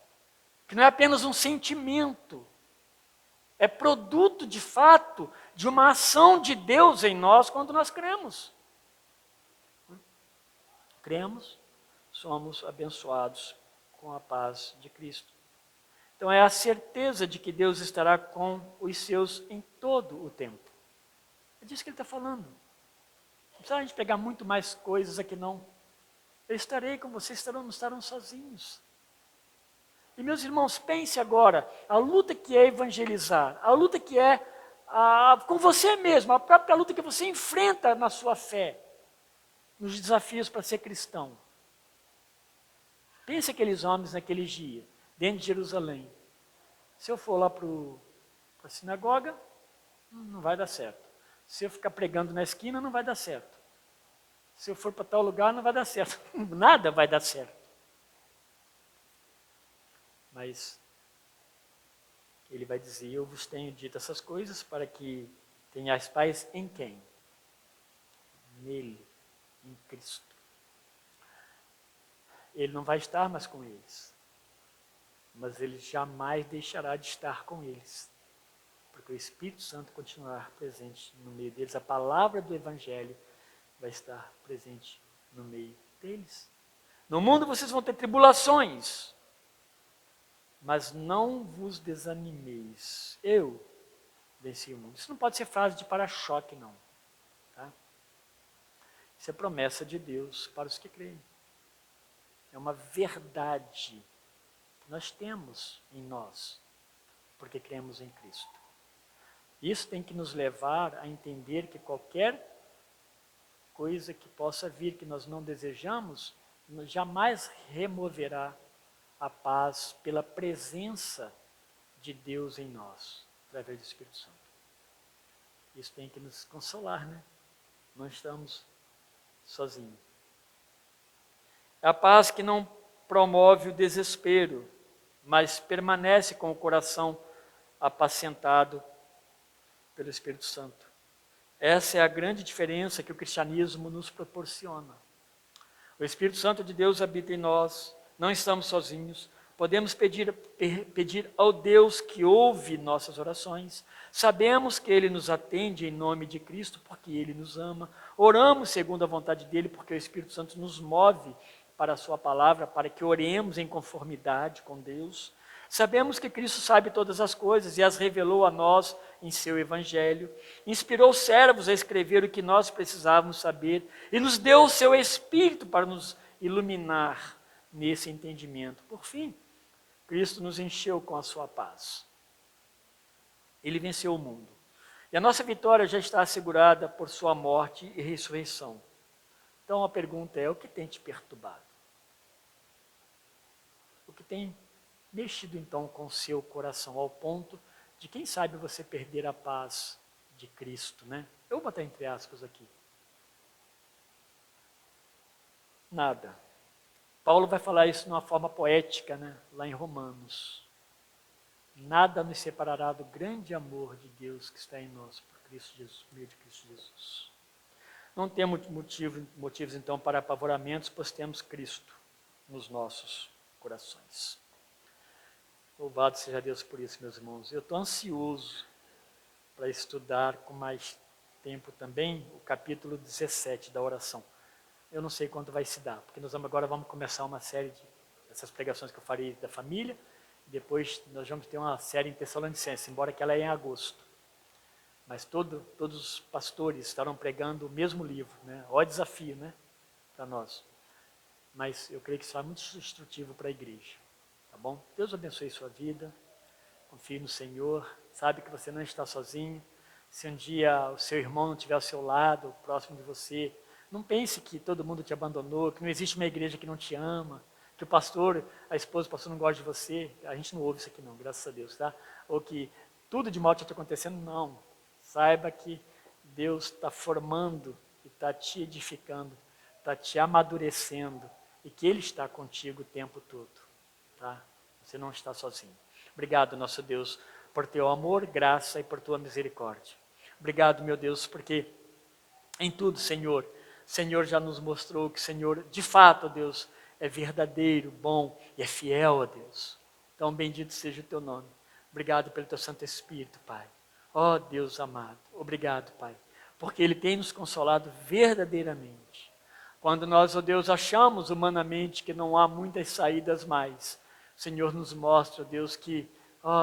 que não é apenas um sentimento, é produto de fato de uma ação de Deus em nós quando nós cremos. Cremos, somos abençoados com a paz de Cristo. Então é a certeza de que Deus estará com os seus em todo o tempo. É disso que ele está falando. Não precisa a gente pegar muito mais coisas aqui não. Eu estarei com vocês, não estarão sozinhos. E meus irmãos, pense agora, a luta que é evangelizar, a luta que é com você mesmo, a própria luta que você enfrenta na sua fé, nos desafios para ser cristão. Pense aqueles homens naqueles dias, dentro de Jerusalém. Se eu for lá para a sinagoga, não vai dar certo. Se eu ficar pregando na esquina, não vai dar certo. Se eu for para tal lugar, não vai dar certo. Nada vai dar certo. Mas ele vai dizer, eu vos tenho dito essas coisas para que tenhais paz em quem? Nele, em Cristo. Ele não vai estar mais com eles, mas ele jamais deixará de estar com eles, porque o Espírito Santo continuará presente no meio deles, a palavra do Evangelho vai estar presente no meio deles. No mundo vocês vão ter tribulações, mas não vos desanimeis, eu venci o mundo. Isso não pode ser frase de para-choque, não. Tá? Isso é promessa de Deus para os que creem. É uma verdade que nós temos em nós, porque cremos em Cristo. Isso tem que nos levar a entender que qualquer coisa que possa vir que nós não desejamos, jamais removerá a paz pela presença de Deus em nós, através do Espírito Santo. Isso tem que nos consolar, né? Não estamos sozinhos. É a paz que não promove o desespero, mas permanece com o coração apacentado pelo Espírito Santo. Essa é a grande diferença que o cristianismo nos proporciona. O Espírito Santo de Deus habita em nós, não estamos sozinhos, podemos pedir ao Deus que ouve nossas orações, sabemos que Ele nos atende em nome de Cristo, porque Ele nos ama, oramos segundo a vontade dEle, porque o Espírito Santo nos move para a sua palavra, para que oremos em conformidade com Deus. Sabemos que Cristo sabe todas as coisas e as revelou a nós em seu Evangelho. Inspirou servos a escrever o que nós precisávamos saber e nos deu o seu Espírito para nos iluminar nesse entendimento. Por fim, Cristo nos encheu com a sua paz. Ele venceu o mundo. E a nossa vitória já está assegurada por sua morte e ressurreição. Então a pergunta é, o que tem te perturbado? O que tem mexido então com o seu coração ao ponto de, quem sabe, você perder a paz de Cristo, né? Eu vou botar entre aspas aqui. Nada. Paulo vai falar isso de uma forma poética, né? Lá em Romanos. Nada nos separará do grande amor de Deus que está em nós, por Cristo Jesus, por meio de Cristo Jesus. Não temos motivos então para apavoramentos, pois temos Cristo nos nossos corações. Louvado seja Deus por isso, meus irmãos. Eu estou ansioso para estudar com mais tempo também o capítulo 17 da oração. Eu não sei quando vai se dar, porque nós agora vamos começar uma série dessas pregações que eu farei da família, e depois nós vamos ter uma série em Tessalonicenses, embora que ela é em agosto. Mas todos os pastores estarão pregando o mesmo livro, né? Ó desafio, né? Para nós. Mas eu creio que isso é muito instrutivo para a igreja. Tá bom? Deus abençoe sua vida. Confie no Senhor. Sabe que você não está sozinho. Se um dia o seu irmão não estiver ao seu lado, próximo de você, não pense que todo mundo te abandonou, que não existe uma igreja que não te ama, que o pastor, a esposa do pastor não gosta de você. A gente não ouve isso aqui não, graças a Deus, tá? Ou que tudo de mal está te acontecendo, não. Saiba que Deus está formando e está te edificando, está te amadurecendo e que Ele está contigo o tempo todo. Tá? Você não está sozinho. Obrigado, nosso Deus, por teu amor, graça e por tua misericórdia. Obrigado, meu Deus, porque em tudo, Senhor já nos mostrou que, Senhor, de fato, Deus, é verdadeiro, bom e é fiel, ó Deus. Então bendito seja o teu nome. Obrigado pelo teu Santo Espírito, Pai. Ó Deus amado, obrigado, Pai, porque Ele tem nos consolado verdadeiramente. Quando nós, ó Deus, achamos humanamente que não há muitas saídas mais, o Senhor nos mostra, ó Deus, que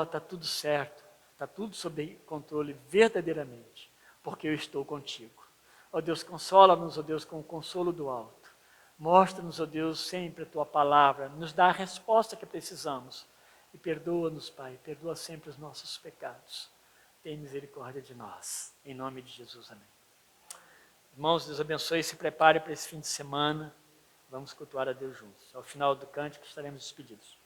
está tudo certo, está tudo sob controle verdadeiramente, porque eu estou contigo. Ó Deus, consola-nos, ó Deus, com o consolo do alto. Mostra-nos, ó Deus, sempre a Tua palavra, nos dá a resposta que precisamos. E perdoa-nos, Pai, perdoa sempre os nossos pecados. Tem misericórdia de nós. Em nome de Jesus, amém. Irmãos, Deus abençoe e se prepare para esse fim de semana. Vamos cultuar a Deus juntos. Ao final do cântico estaremos despedidos.